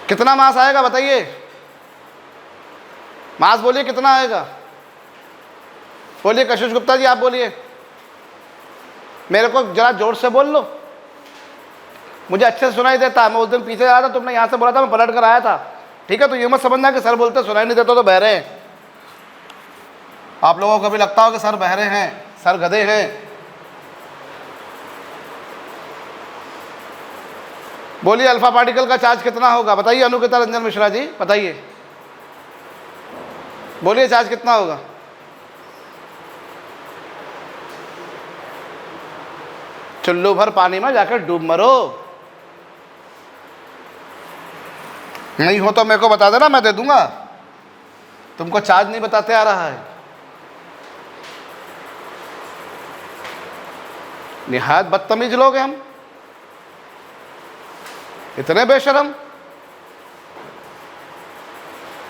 S1: कितना मास आएगा बताइए, मास बोलिए कितना आएगा, बोलिए कशिश गुप्ता जी आप बोलिए, मेरे को जरा जोर से बोल लो, मुझे अच्छे से सुनाई देता है। मैं उस दिन पीछे आया था, तुमने यहाँ से बोला था, मैं पलट कर आया था, ठीक है। तो ये मत समझना कि सर बोलते सुनाई नहीं देता तो बहरे हैं। आप लोगों को भी लगता हो कि सर बहरे हैं, सर गधे हैं। बोलिए अल्फा पार्टिकल का चार्ज कितना होगा बताइए, अनुकिता रंजन मिश्रा जी बताइए, बोलिए चार्ज कितना होगा। चुल्लू भर पानी में जाकर डूब मरो, नहीं हो तो मेरे को बता देना, मैं दे दूंगा। तुमको चार्ज नहीं बताते आ रहा है, निहायत बदतमीज लोग हैं हम, इतने बेशरम।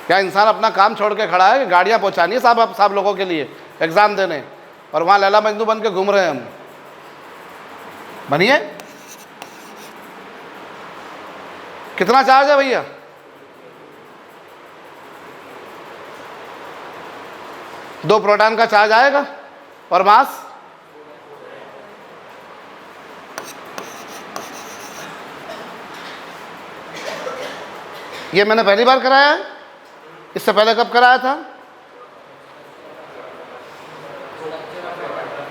S1: क्या इंसान अपना काम छोड़ के खड़ा है कि गाड़ियां पहुंचानी है साहब लोगों के लिए एग्जाम देने, और वहां लैला मजनू बन के घूम रहे हैं हम। बनिए, कितना चार्ज है भैया, दो प्रोटॉन का चार्ज आएगा और मास ये मैंने पहली बार कराया है, इससे पहले कब कराया था।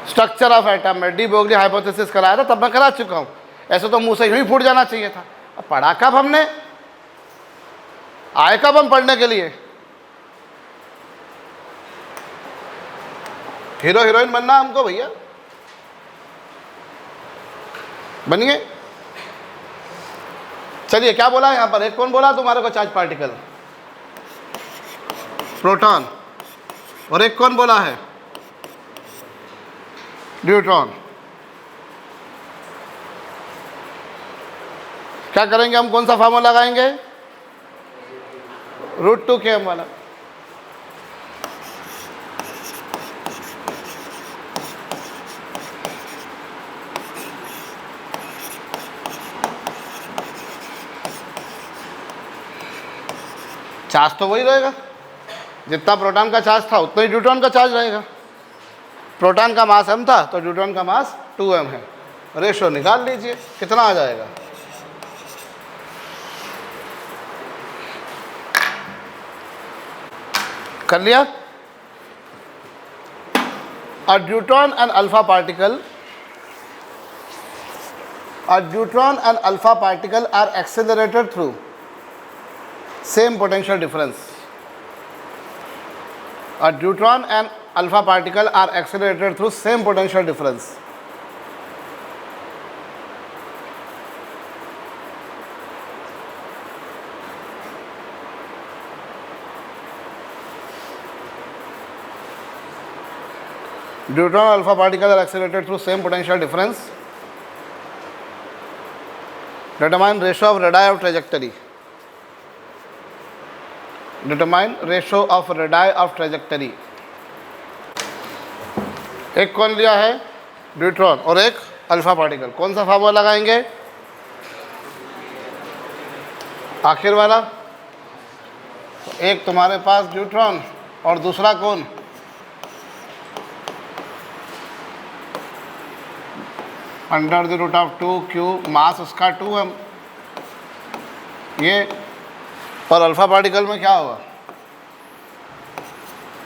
S1: स्ट्रक्चर ऑफ एटम में डी ब्रोगली हाइपोथेसिस कराया था, तब मैं करा चुका हूँ। ऐसे तो मुंह से यूं ही फूट जाना चाहिए था। अब पढ़ा कब हमने, आए कब हम पढ़ने के लिए। हीरो हीरोइन बनना हमको भैया, बनिए। चलिए क्या बोला यहाँ पर, एक कौन बोला तुम्हारे को चार्ज पार्टिकल, प्रोटॉन, और एक कौन बोला है न्यूट्रॉन। क्या करेंगे हम, कौन सा फार्मूला लगाएंगे, √2km वाला। चार्ज तो वही रहेगा, जितना प्रोटॉन का चार्ज था उतना ही न्यूट्रॉन का चार्ज रहेगा। प्रोटॉन का मास m था तो न्यूट्रॉन का मास 2m है। रेशो निकाल लीजिए कितना आ जाएगा। कर लिया। A neutron and alpha particle, a neutron and alpha particle are accelerated through same potential difference. A neutron and alpha particle are accelerated through same potential difference. Neutron and alpha particle are accelerated through same potential difference. Determine ratio of radii of trajectory. Determine ratio of radii of trajectory. एक कौन लिया है neutron और एक alpha particle, कौन सा formula लगाएंगे, आखिर वाला। तो एक तुम्हारे पास न्यूट्रॉन और दूसरा कौन, under the root of 2q, mass उसका 2m, ये। और अल्फा पार्टिकल में क्या होगा,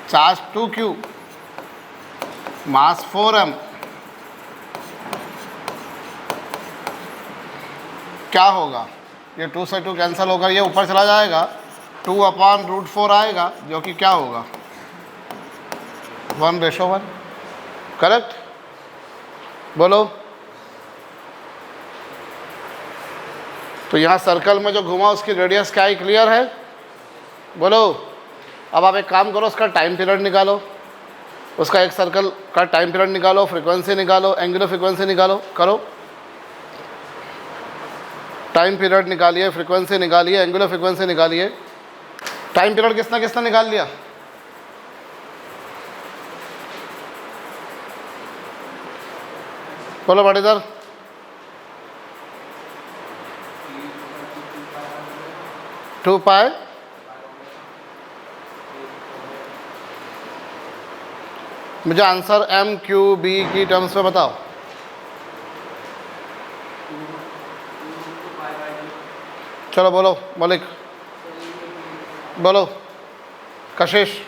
S1: चार्ज 2q, मास 4m, क्या होगा, ये 2 से 2 कैंसिल होकर ये ऊपर चला जाएगा, 2/√4 आएगा, जो कि क्या होगा 1:1। करेक्ट, बोलो। तो यहाँ सर्कल में जो घुमा उसकी रेडियस क्या है, क्लियर है, बोलो। अब आप एक काम करो, उसका टाइम पीरियड निकालो, उसका एक सर्कल का टाइम पीरियड निकालो, फ्रीक्वेंसी निकालो, एंगुलर फ्रीक्वेंसी निकालो, करो। टाइम पीरियड निकालिए, फ्रीक्वेंसी निकालिए, एंगुलर फ्रीक्वेंसी निकालिए। टाइम पीरियड किसने किसने निकाल लिया, बोलो बड़ेदर। टू पाई मुझे आंसर m/q/b की टर्म्स में बताओ। चलो बोलो मलिक, बोलो कशिश।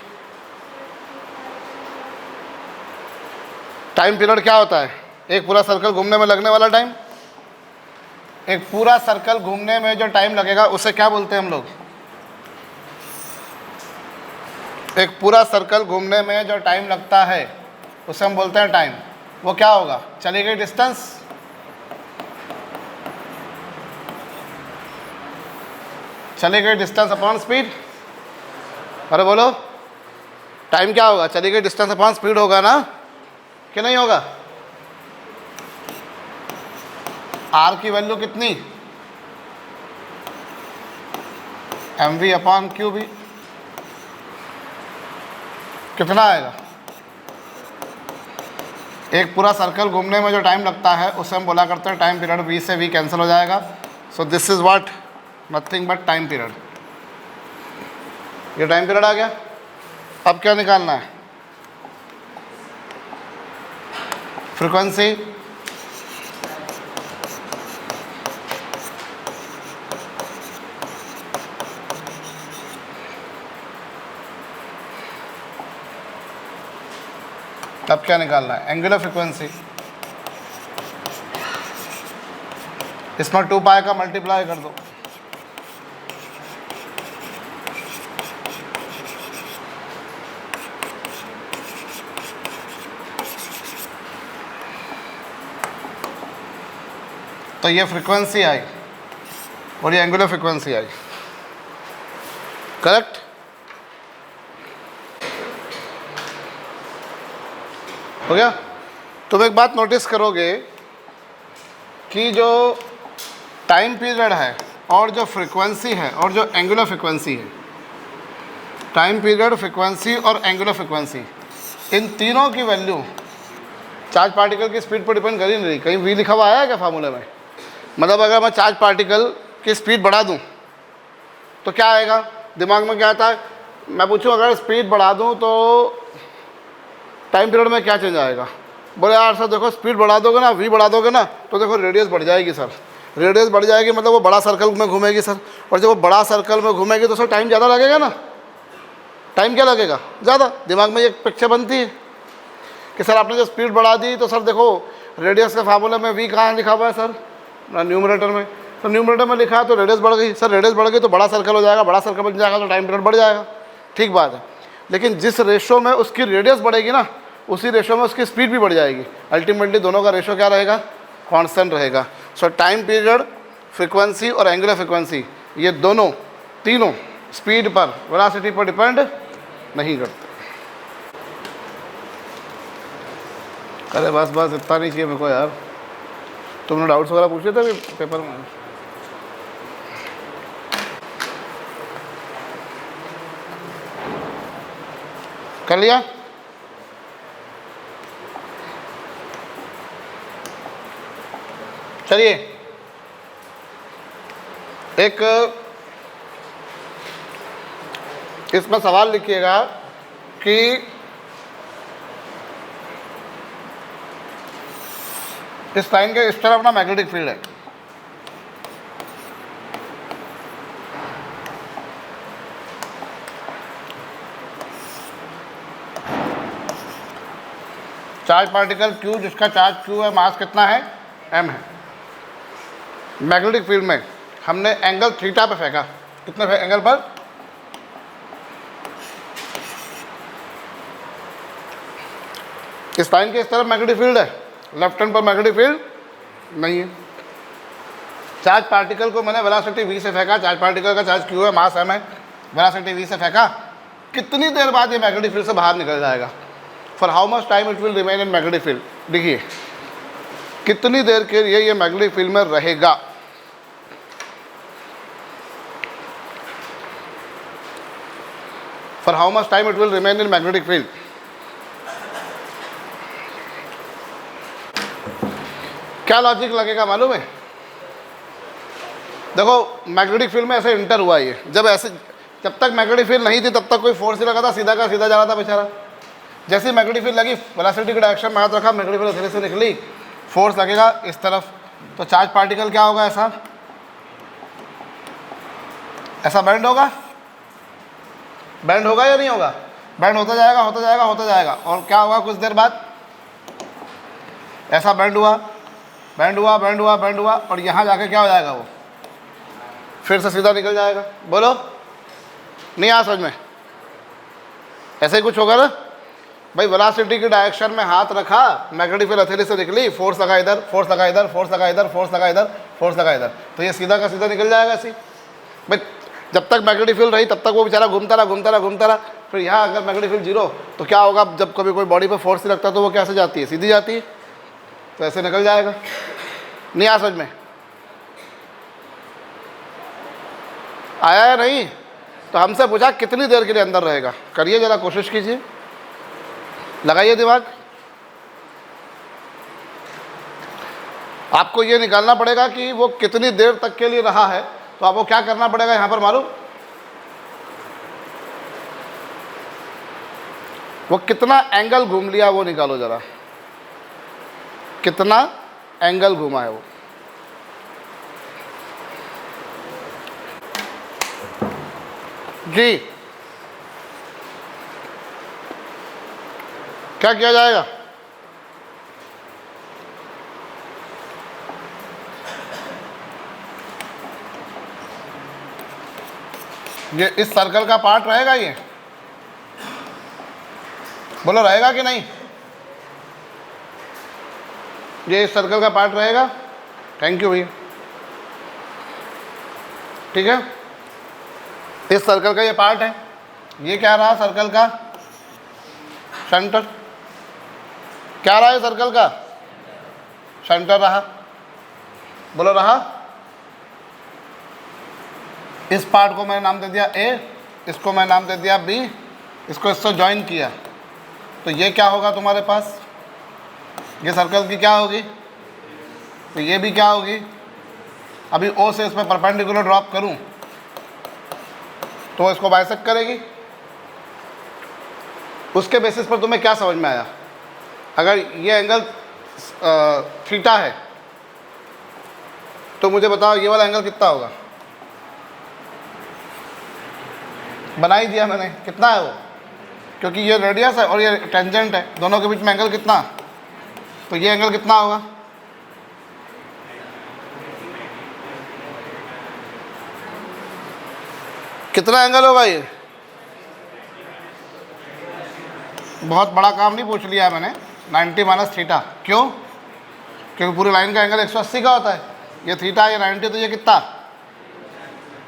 S1: टाइम पीरियड क्या होता है, एक पूरा सर्कल घूमने में लगने वाला टाइम। एक पूरा सर्कल घूमने में जो टाइम लगेगा उसे क्या बोलते हैं हम लोग, एक पूरा सर्कल घूमने में जो टाइम लगता है उसे हम बोलते हैं टाइम। वो क्या होगा, चली गई डिस्टेंस, चली गई डिस्टेंस अपॉन स्पीड। अरे बोलो, टाइम क्या होगा, चली गई डिस्टेंस अपॉन स्पीड होगा ना, कि नहीं होगा। आर की वैल्यू कितनी, mv/qb, कितना आएगा। एक पूरा सर्कल घूमने में जो टाइम लगता है उसे हम बोला करते हैं टाइम पीरियड। v से v कैंसिल हो जाएगा, so this is what, nothing but time period. ये टाइम पीरियड आ गया। अब क्या निकालना है, फ्रीक्वेंसी, अब क्या निकालना है, एंगुलर फ्रीक्वेंसी। इसमें 2 पाई का मल्टीप्लाई कर दो, तो ये फ्रीक्वेंसी आई और ये एंगुलर फ्रीक्वेंसी आई। करेक्ट, हो गया। तुम एक बात नोटिस करोगे कि जो टाइम पीरियड है और जो फ्रीक्वेंसी है और जो एंगुलर फ्रीक्वेंसी है, टाइम पीरियड, फ्रीक्वेंसी और एंगुलर फ्रीक्वेंसी, इन तीनों की वैल्यू चार्ज पार्टिकल की स्पीड पर डिपेंड कर ही नहीं रही। कहीं v लिखा हुआ आया है क्या फार्मूले में, मतलब अगर मैं चार्ज पार्टिकल की स्पीड बढ़ा दूं तो क्या आएगा, दिमाग में क्या आता है, मैं पूछूं अगर स्पीड बढ़ा दूं तो टाइम पीरियड में क्या चेंज आएगा। बोले यार सर देखो, स्पीड बढ़ा दोगे ना, v बढ़ा दोगे ना, तो देखो रेडियस बढ़ जाएगी सर। रेडियस बढ़ जाएगी मतलब वो बड़ा सर्कल में घूमेगी सर, और जब वो बड़ा सर्कल में घूमेगी तो सर टाइम ज़्यादा लगेगा ना। टाइम क्या लगेगा, ज़्यादा। दिमाग में ये पिक्चर बनती है कि सर आपने जो स्पीड बढ़ा दी तो सर देखो रेडियस के फार्मूले में v कहाँ लिखा हुआ है सर, न्यूमरेटर में। तो न्यूमरेटर में लिखा है तो रेडियस बढ़ गई सर, रेडियस बढ़ गई तो बड़ा सर्कल हो जाएगा, बड़ा सर्कल बन जाएगा तो टाइम पीरियड बढ़ जाएगा। ठीक बात है, लेकिन जिस रेशो में उसकी रेडियस बढ़ेगी ना, उसी रेशो में उसकी स्पीड भी बढ़ जाएगी। अल्टीमेटली दोनों का रेशो क्या रहेगा, कांस्टेंट रहेगा। सो टाइम पीरियड, फ्रीक्वेंसी और एंगुलर फ्रीक्वेंसी, ये दोनों तीनों स्पीड पर, वेलोसिटी पर डिपेंड नहीं करते। अरे बस बस इतना नहीं चाहिए मेरे को यार। तुमने डाउट्स वगैरह पूछे थे पेपर में? कर लिया? चलिए एक इसमें सवाल लिखिएगा कि इस लाइन के इस तरफ ना मैग्नेटिक फील्ड है। चार्ज पार्टिकल Q, जिसका चार्ज Q है, मास कितना है, m है। मैग्नेटिक फील्ड में हमने एंगल थीटा पे फेंका, कितने एंगल पर, इस लाइन के इस तरफ मैग्नेटिक फील्ड है, लेफ्ट हैंड पर मैग्नेटिक फील्ड नहीं है। चार्ज पार्टिकल को मैंने वेलोसिटी v से फेंका, चार्ज पार्टिकल का चार्ज Q है, मास m है, वेलोसिटी v से फेंका, कितनी देर बाद ये मैग्नेटिक फील्ड से बाहर निकल जाएगा, for how much time it will remain in magnetic field. देखिए कितनी देर के लिए ये मैग्नेटिक फील्ड में रहेगा। For how much time it will remain in magnetic field. क्या लॉजिक लगेगा मालूम है, देखो मैग्नेटिक फील्ड में ऐसे इंटर हुआ ये, जब तक मैग्नेटिक फील्ड नहीं थी तब तक कोई फोर्स नहीं लगा था, सीधा का सीधा जा रहा था बेचारा। जैसे मैग्नेटिक फील्ड लगी, वेलोसिटी के डायरेक्शन में हाथ रखा, मैग्नेटिक फील्ड धीरे से निकली, फोर्स लगेगा इस तरफ, तो चार्ज पार्टिकल क्या होगा, ऐसा बैंड होगा, बैंड होगा या नहीं होगा, बैंड होता जाएगा होता जाएगा होता जाएगा, और क्या होगा कुछ देर बाद ऐसा बैंड हुआ बैंड हुआ बैंड हुआ बैंड हुआ, और यहाँ जाके क्या हो जाएगा, वो फिर से सीधा निकल जाएगा। बोलो, नहीं आ समझ में, ऐसे ही कुछ होगा ना भाई। वेलोसिटी की डायरेक्शन में हाथ रखा, मैग्नेटिक फील्ड हथेली से निकली, फोर्स लगा इधर, फोर्स लगा इधर, फोर्स लगा इधर, फोर्स लगा इधर, फोर्स लगा इधर, तो ये सीधा का सीधा निकल जाएगा ऐसे भाई। जब तक मैग्नेटिक फील्ड रही तब तक वो बेचारा घूमता रहा घूमता रहा घूमता रहा। फिर यहाँ अगर मैग्नेटिक फील्ड जीरो, तो क्या होगा, जब कभी कोई बॉडी पर फोर्स लगता है तो वो कैसे जाती है, सीधी जाती है, तो ऐसे निकल जाएगा। नहीं आ समझ में, आया है नहीं, तो हमसे पूछा कितनी देर के लिए अंदर रहेगा, करिए ज़रा कोशिश कीजिए, लगाइए दिमाग। आपको ये निकालना पड़ेगा कि वो कितनी देर तक के लिए रहा है, तो आपको क्या करना पड़ेगा यहाँ पर मालूम, वो कितना एंगल घूम लिया वो निकालो ज़रा, कितना एंगल घुमा है वो। जी क्या किया जाएगा, ये इस सर्कल का पार्ट रहेगा, ये बोलो रहेगा कि नहीं, ये इस सर्कल का पार्ट रहेगा। थैंक यू भैया, ठीक है, इस सर्कल का ये पार्ट है, ये क्या रहा सर्कल का, सेंटर, क्या रहा है सर्कल का, सेंटर रहा, बोलो रहा। इस पार्ट को मैंने नाम दे दिया ए, इसको मैं नाम दे दिया बी, इसको इससे ज्वाइन किया, तो ये क्या होगा तुम्हारे पास, ये सर्कल की क्या होगी, तो ये भी क्या होगी। अभी ओ से इसमें परपेंडिकुलर ड्रॉप करूं तो इसको बाइसेक्ट करेगी। उसके बेसिस पर तुम्हें क्या समझ में आया, अगर ये एंगल थीटा है तो मुझे बताओ ये वाला एंगल कितना होगा, बना ही दिया मैंने, कितना है वो, क्योंकि ये रेडियस है और ये टेंजेंट है, दोनों के बीच में एंगल कितना, तो ये एंगल कितना होगा, कितना एंगल होगा ये। बहुत बड़ा काम नहीं पूछ लिया है मैंने, 90 माइनस थीटा, क्यों, क्योंकि पूरी लाइन का एंगल 180 का होता है, ये थीटा ये 90, तो ये कितना,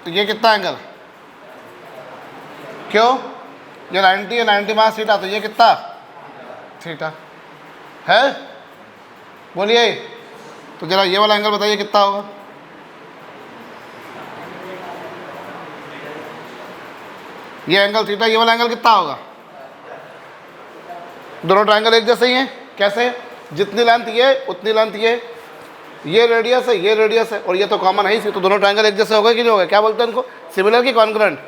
S1: तो ये कितना एंगल, क्यों, ये 90 है, 90 माइनस थीटा, तो ये कितना थीटा है, बोलिए। तो जरा ये वाला एंगल बताइए कितना होगा, ये एंगल थीटा, ये वाला एंगल कितना होगा, दोनों ट्रायंगल एक जैसे ही हैं, कैसे, जितनी लेंथ ये उतनी लेंथ ये रेडियस है, ये रेडियस है, और ये तो कॉमन है ही, तो दोनों ट्रायंगल एक जैसे हो गए कि नहीं हो गए, क्या बोलते हैं इनको, सिमिलर की कॉन्ग्रुएंट,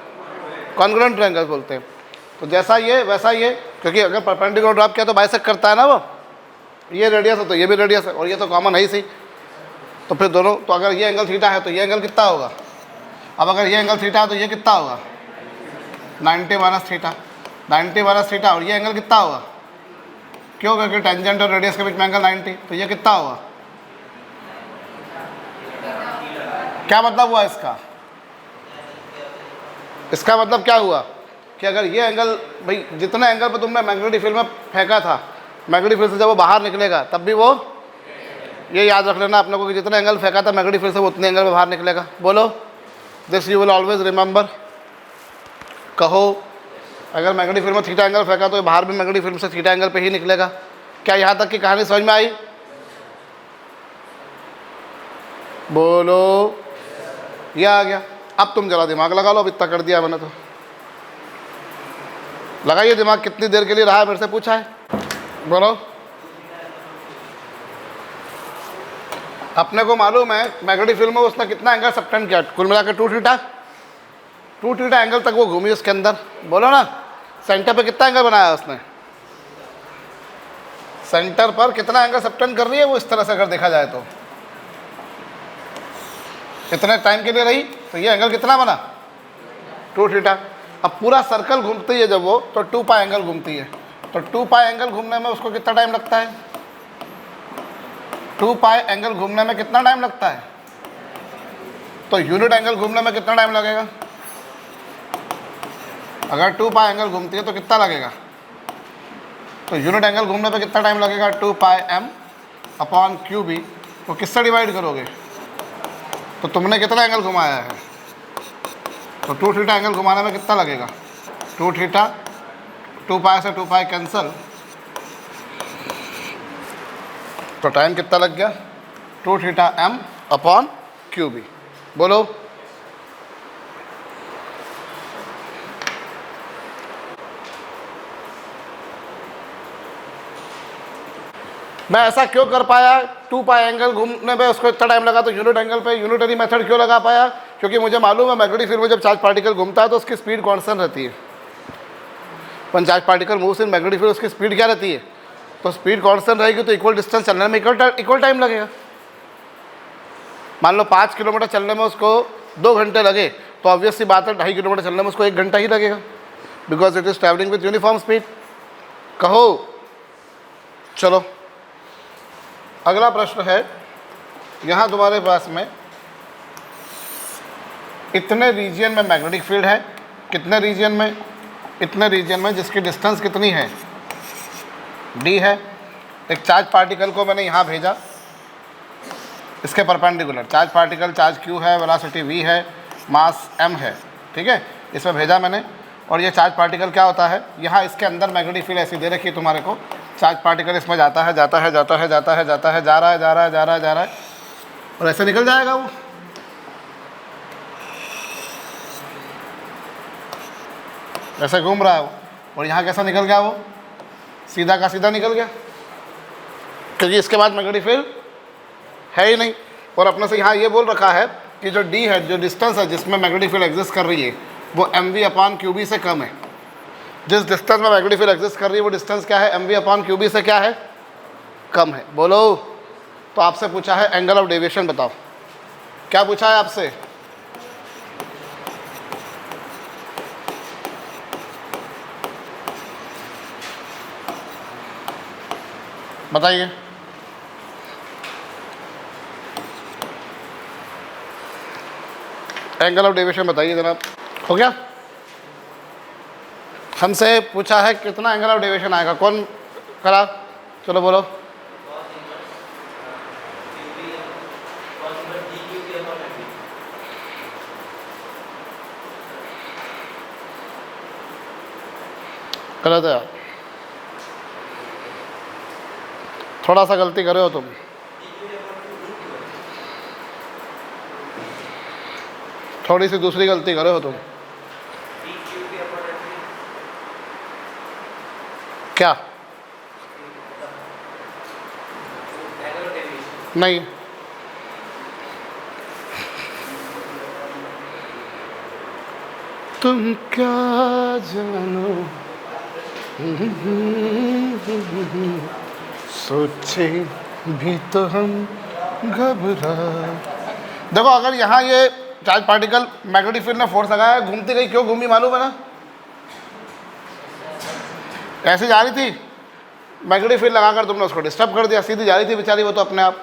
S1: कॉन्ग्रुएंट ट्रायंगल बोलते हैं। तो जैसा ये वैसा ये, क्योंकि अगर परपेंडिकुलर ड्रॉप किया तो बाइसेक्ट करता है ना वो, ये रेडियस है तो ये भी रेडियस है, और ये तो कॉमन है ही सही। तो फिर दोनों, तो अगर ये एंगल थीटा है तो ये एंगल कितना होगा? अब अगर ये एंगल थीटा है तो ये कितना होगा? 90 माइनस थीटा, 90 माइनस थीटा, और ये एंगल कितना होगा? क्यों? क्योंकि टेंजेंट और रेडियस के बीच में एंगल 90, तो ये कितना होगा? क्या मतलब हुआ इसका? इसका मतलब क्या हुआ कि अगर ये एंगल, भाई जितने एंगल पर तुमने मैग्नेटिक फील्ड में फेंका था, मैग्नेटिक फील्ड से जब वो बाहर निकलेगा तब भी वो, ये याद रख लेना अपने को कि जितने एंगल फेंका था मैग्नेटिक फील्ड से वो उतने एंगल में बाहर निकलेगा। बोलो, this you will always remember. कहो, अगर मैग्नेटिक फील्ड में थीटा एंगल फेंका तो बाहर भी मैग्नेटिक फील्ड से थीटा एंगल पे ही निकलेगा। क्या यहाँ तक की कहानी समझ में आई? बोलो, ये आ गया। अब तुम जरा दिमाग लगा लो, अब इतना कर दिया मैंने तो। लगाइए दिमाग, कितनी देर के लिए रहा है, मेरे से पूछा है। बोलो, अपने को मालूम है मैग्नेटिक फील्ड में उसने कितना एंगल सबटेंड किया, कुल मिलाकर 2 थीटा, 2 थीटा एंगल तक वो घूमी उसके अंदर। बोलो ना, सेंटर पे कितना एंगल बनाया उसने? सेंटर पर कितना एंगल सबटेंड कर रही है वो, इस तरह से अगर देखा जाए तो कितने टाइम के लिए रही, तो ये एंगल कितना बना? 2 थीटा। अब पूरा सर्कल घूमती है जब वो, तो 2 पाई एंगल घूमती है। तो 2 पाई एंगल घूमने में उसको कितना टाइम लगता है? 2 पाई एंगल घूमने में कितना टाइम लगता है? तो यूनिट एंगल घूमने में कितना टाइम लगेगा? अगर 2 पाई एंगल घूमती है तो कितना लगेगा? तो यूनिट एंगल घूमने पे कितना टाइम लगेगा? 2 पाई m अपॉन क्यू बी को किससे डिवाइड करोगे? तो तुमने कितना एंगल घुमाया है, तो 2 थीटा एंगल घुमाने में कितना लगेगा? 2 थीटा, 2 पाई से 2 पाई कैंसल, तो टाइम कितना लग गया? 2 theta m upon Q B. बोलो, मैं ऐसा क्यों कर पाया? 2 पाई एंगल घूमने में उसको इतना टाइम लगा, तो यूनिट एंगल पे यूनिटरी मेथड क्यों लगा पाया? क्योंकि मुझे मालूम है मैग्नेटिक फील्ड में जब चार्ज पार्टिकल घूमता है तो उसकी स्पीड कांस्टेंट रहती है। One charge particle moves in magnetic field, उसकी स्पीड क्या रहती है? तो स्पीड कांस्टेंट रहेगी तो इक्वल डिस्टेंस चलने में इक्वल टाइम लगेगा। मान लो 5 किलोमीटर चलने में उसको 2 घंटे लगे, तो ऑब्वियस सी बात है 2.5 किलोमीटर चलने में उसको 1 घंटा ही लगेगा, because it is travelling with uniform speed. कहो, चलो अगला प्रश्न है। यहाँ तुम्हारे पास में इतने रीजन में मैग्नेटिक फील्ड है, कितने रीजन में? इतने रीजन में, जिसकी डिस्टेंस कितनी है? d है। एक चार्ज पार्टिकल को मैंने यहाँ भेजा, इसके perpendicular charge particle, charge q है, वेलोसिटी v है, मास m है, ठीक है, इसमें भेजा मैंने। और ये चार्ज पार्टिकल क्या होता है, यहाँ इसके अंदर मैग्नेटिक फील्ड ऐसी दे रखी है तुम्हारे को, चार्ज पार्टिकल इसमें जाता है, जाता है, जाता है, जाता है, जाता है, जा रहा है, जा रहा है, जा रहा है, जा रहा है, और ऐसे निकल जाएगा वो। ऐसे घूम रहा है वो, और यहाँ कैसा निकल गया वो? सीधा का सीधा निकल गया, क्योंकि इसके बाद मैग्नेटिक फील्ड है ही नहीं। और अपने से यहाँ ये बोल रखा है कि जो d है, जो डिस्टेंस है जिसमें मैग्नेटिक फील्ड एग्जिस्ट कर रही है, वो mv अपॉन क्यू बी से कम है। जिस डिस्टेंस में मैग्नेटिक फील्ड एग्जिस्ट कर रही है वो डिस्टेंस क्या है? mv अपॉन क्यू बी से क्या है? कम है। बोलो, तो आपसे पूछा है एंगल ऑफ डेविएशन बताओ। क्या पूछा है आपसे? बताइए। एंगल ऑफ डेविएशन बताइए जनाब। हो गया? हमसे पूछा है कितना एंगल ऑफ डेविएशन आएगा, कौन करा? चलो बोलो। गलत है यार, थोड़ा सा गलती करे हो तुम। थोड़ी सी दूसरी गलती करे हो तुम। क्या? नहीं, तुम क्या जानो सोचे भी तो हम घबरा। देखो अगर यहाँ ये चार्ज पार्टिकल मैग्नेटिक फील्ड ने फोर्स लगाया, घूमती गई, क्यों घूमी मालूम है ना? ऐसे जा रही थी, मैग्नेटिक फील्ड लगाकर तुमने उसको डिस्टर्ब कर दिया, सीधी जा रही थी बेचारी वो तो अपने आप,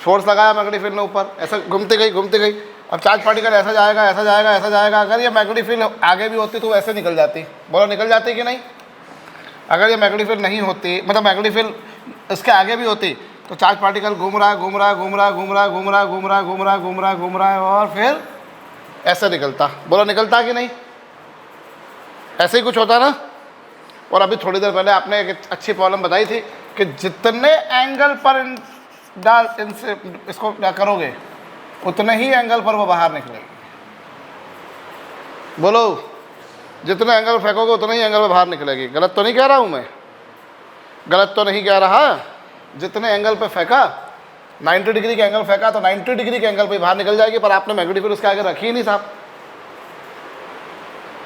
S1: फोर्स लगाया मैग्नेटिक फील्ड ने ऊपर, ऐसा घूमती गई घूमती गई। अब चार्ज पार्टिकल ऐसा जाएगा ऐसा जाएगा ऐसा जाएगा, अगर ये मैग्नेटिक फील्ड आगे भी होती तो ऐसे निकल जाती, बोलो निकल जाती कि नहीं? अगर ये मैग्नेटिक फील्ड नहीं होती, मतलब मैग्नेटिक फील्ड इसके आगे भी होती, तो चार्ज पार्टिकल घूम रहा है घूम रहा है घूम रहा है घूम रहा है घूम रहा है घूम रहा है घूम रहा है घूम रहा है घूम रहा है और फिर ऐसे निकलता, बोलो निकलता कि नहीं? ऐसे ही कुछ होता ना। और अभी थोड़ी देर पहले आपने एक अच्छी प्रॉब्लम बताई थी कि जितने एंगल पर इनसे इसको क्या करोगे उतने ही एंगल पर वो बाहर निकलेगी। बोलो जितने एंगल फेंकोगे उतने ही एंगल पर बाहर निकलेगी। गलत तो नहीं कह रहा हूँ मैं? गलत तो नहीं कह रहा। जितने एंगल पे फेंका, 90 डिग्री के एंगल फेंका तो 90 डिग्री के एंगल पे बाहर निकल जाएगी, पर आपने मैग्नेटिक फील्ड उसके आगे रखी ही नहीं साहब।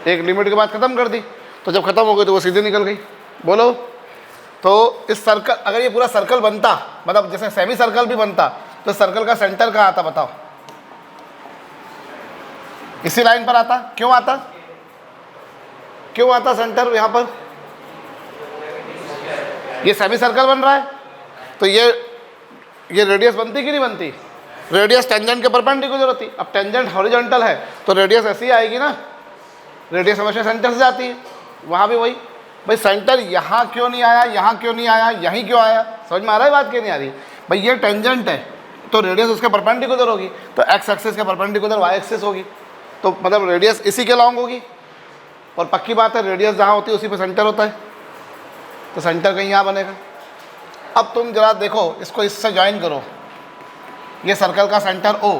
S1: एक लिमिट के बाद ख़त्म कर दी, तो जब ख़त्म हो गई तो वो सीधे निकल गई। बोलो तो इस सर्कल, अगर ये पूरा सर्कल बनता, मतलब जैसे सेमी सर्कल भी बनता, तो सर्कल का सेंटर कहाँ आता बताओ? इसी लाइन पर आता। क्यों आता? क्यों आता सेंटर यहाँ पर? ये सेमी सर्कल बन रहा है तो ये रेडियस बनती कि नहीं बनती? रेडियस टेंजेंट के परपेंडिकुलर होती। अब टेंजेंट हॉरिजॉन्टल है तो रेडियस ऐसी आएगी ना, रेडियस हमेशा सेंटर से जाती है। वहाँ भी वही, भाई सेंटर यहाँ क्यों नहीं आया, यहाँ क्यों नहीं आया, यहीं क्यों आया? समझ में आ रहा है बात? क्यों नहीं आ रही? भाई ये टेंजेंट है तो रेडियस उसके परपेंडिकुलर होगी, तो एक्स एक्सिस के परपेंडिकुलर वाई एक्सिस होगी, तो मतलब रेडियस इसी के लॉन्ग होगी। और पक्की बात है रेडियस जहाँ होती है उसी पे सेंटर होता है, तो सेंटर कहीं यहाँ बनेगा। अब तुम जरा देखो, इसको इससे ज्वाइन करो, ये सर्कल का सेंटर O,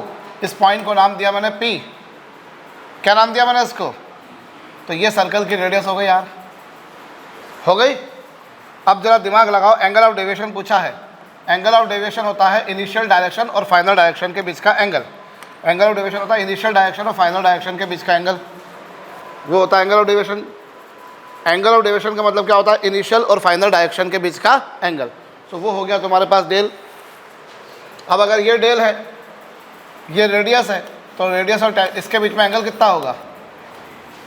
S1: इस पॉइंट को नाम दिया मैंने P। क्या नाम दिया मैंने इसको? तो ये सर्कल की रेडियस हो गई यार, हो गई। अब जरा दिमाग लगाओ, एंगल ऑफ डेविएशन पूछा है। एंगल ऑफ डेविएशन होता है इनिशियल डायरेक्शन और फाइनल डायरेक्शन के बीच का एंगल। एंगल ऑफ डेविएशन होता है इनिशियल डायरेक्शन और फाइनल डायरेक्शन के बीच का एंगल, वो होता है angle of deviation. Angle of deviation का मतलब क्या होता है? इनिशियल और फाइनल डायरेक्शन के बीच का एंगल। तो वो हो गया तुम्हारे पास डेल। अब अगर ये डेल है, ये रेडियस है, तो रेडियस और इसके बीच में एंगल कितना होगा?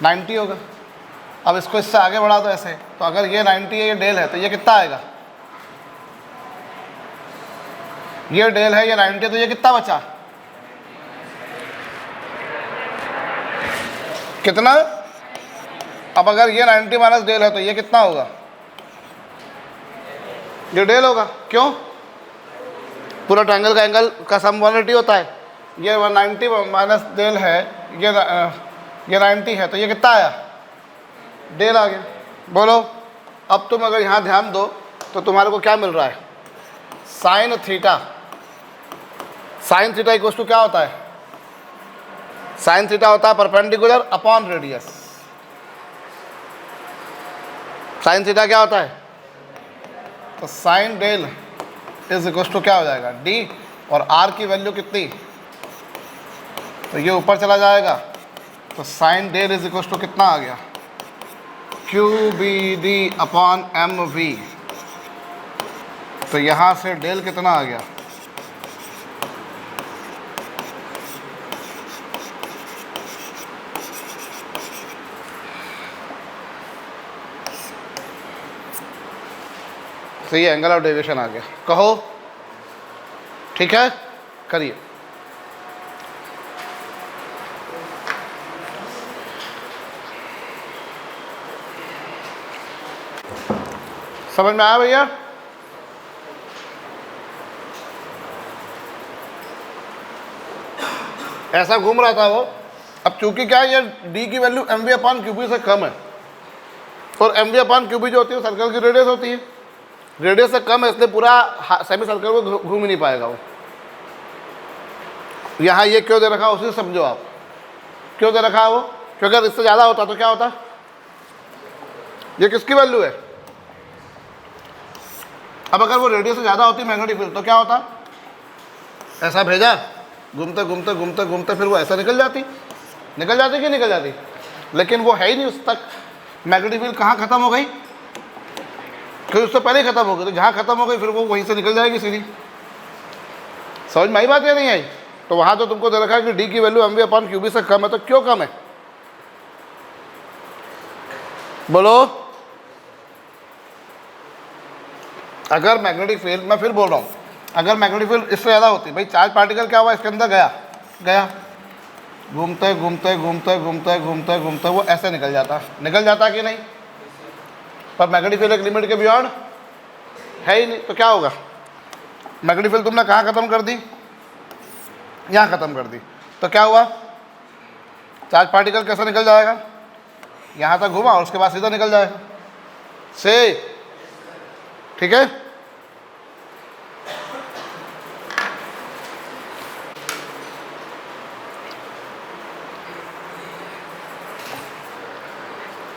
S1: 90 होगा। अब इसको इससे आगे बढ़ा दो ऐसे, तो अगर ये 90 है, ये डेल है, तो ये कितना आएगा? ये डेल है, ये 90, तो ये कितना बचा? कितना? अब अगर ये 90 माइनस डेल है तो ये कितना होगा? ये डेल होगा। क्यों? पूरा ट्रायंगल का एंगल का सम 180 होता है। ये 190 माइनस डेल है, ये 90 है, तो ये कितना आया? डेल आ गया। बोलो अब तुम अगर यहाँ ध्यान दो तो तुम्हारे को क्या मिल रहा है? Sine theta. Sine theta equals to क्या होता है? साइन थीटा होता है perpendicular upon radius. Sine theta क्या होता है? तो sine del is equals to क्या हो जाएगा? डी, और आर की वैल्यू कितनी? तो ये ऊपर चला जाएगा, तो sine del is equals to कितना आ गया? Q B D upon M V. तो यहाँ से डेल कितना आ गया? तो ये एंगल ऑफ डेविएशन आ गया। कहो ठीक है, करिए। समझ में आया भैया? ऐसा घूम रहा था वो। अब चूंकि क्या है, ये डी की value M V upon Q B से कम है, और M V upon Q B जो होती है सर्कल की रेडियस होती है, रेडियस से कम है, इसलिए पूरा सेमी सर्कल को घूम ही नहीं पाएगा वो। यहाँ ये क्यों दे रखा उसी से समझो आप, क्यों दे रखा है वो? क्योंकि अगर इससे ज़्यादा होता तो क्या होता? ये किसकी वैल्यू है? अब अगर वो रेडियस से ज़्यादा होती मैग्नेटिक फील्ड तो क्या होता? ऐसा भेजा, घूमते घूमते घूमते घूमते फिर वो ऐसा निकल जाती कि निकल जाती? लेकिन वो है ही नहीं उस तक। मैग्नेटिक फील्ड कहाँ ख़त्म हो गई? फिर उससे पहले ही खत्म हो गई, तो जहाँ खत्म हो गई फिर वो वहीं से निकल जाएगी सीधी। समझ में आई बात या नहीं आई? तो वहाँ तो तुमको दे रखा है कि डी की value M V upon Q B से कम है, तो क्यों कम है बोलो? अगर मैग्नेटिक फील्ड, मैं फिर बोल रहा हूँ, अगर मैग्नेटिक फील्ड इससे ज़्यादा होती, भाई चार्ज पार्टिकल क्या हुआ, इसके अंदर गया गया घूमते घूमते घूमते घूमते घूमते घूमते वो ऐसे निकल जाता कि नहीं? पर मैग्नेटिक फील्ड एक लिमिट के बियॉन्ड है ही नहीं, तो क्या होगा? मैग्नेटिक फील्ड तुमने कहाँ ख़त्म कर दी? यहाँ ख़त्म कर दी, तो क्या हुआ? चार्ज पार्टिकल कैसे निकल जाएगा? यहाँ तक घुमा और उसके बाद सीधा निकल जाएगा से, ठीक है?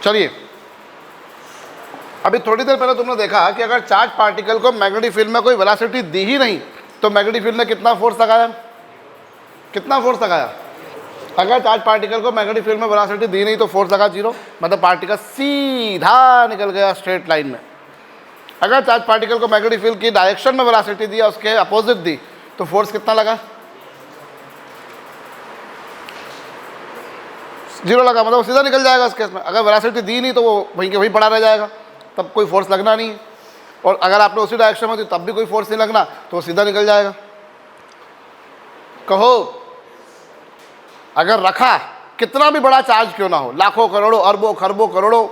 S1: चलिए, अभी थोड़ी देर पहले तुमने देखा कि अगर चार्ज पार्टिकल को मैग्नेटिक फील्ड में कोई वेलोसिटी दी ही नहीं तो मैग्नेटिक फील्ड ने कितना फोर्स लगाया? कितना फोर्स लगाया? अगर चार्ज पार्टिकल को मैग्नेटिक फील्ड में वेलोसिटी दी नहीं तो फोर्स लगा 0, मतलब पार्टिकल सीधा निकल गया स्ट्रेट लाइन में। अगर चार्ज पार्टिकल को मैग्नेटिक फील्ड की डायरेक्शन में वेलोसिटी दिया, उसके अपोजिट दी, तो फोर्स कितना लगा? 0 लगा, मतलब वो सीधा निकल जाएगा उस केस में। अगर वेलोसिटी दी नहीं तो वो वहीं के वहीं पड़ा रह जाएगा, तब कोई फोर्स लगना नहीं है। और अगर आपने उसी डायरेक्शन में दी तब भी कोई फोर्स नहीं लगना, तो वो सीधा निकल जाएगा। कहो, अगर रखा कितना भी बड़ा चार्ज क्यों ना हो, लाखों करोड़ों अरबों खरबों करोड़ों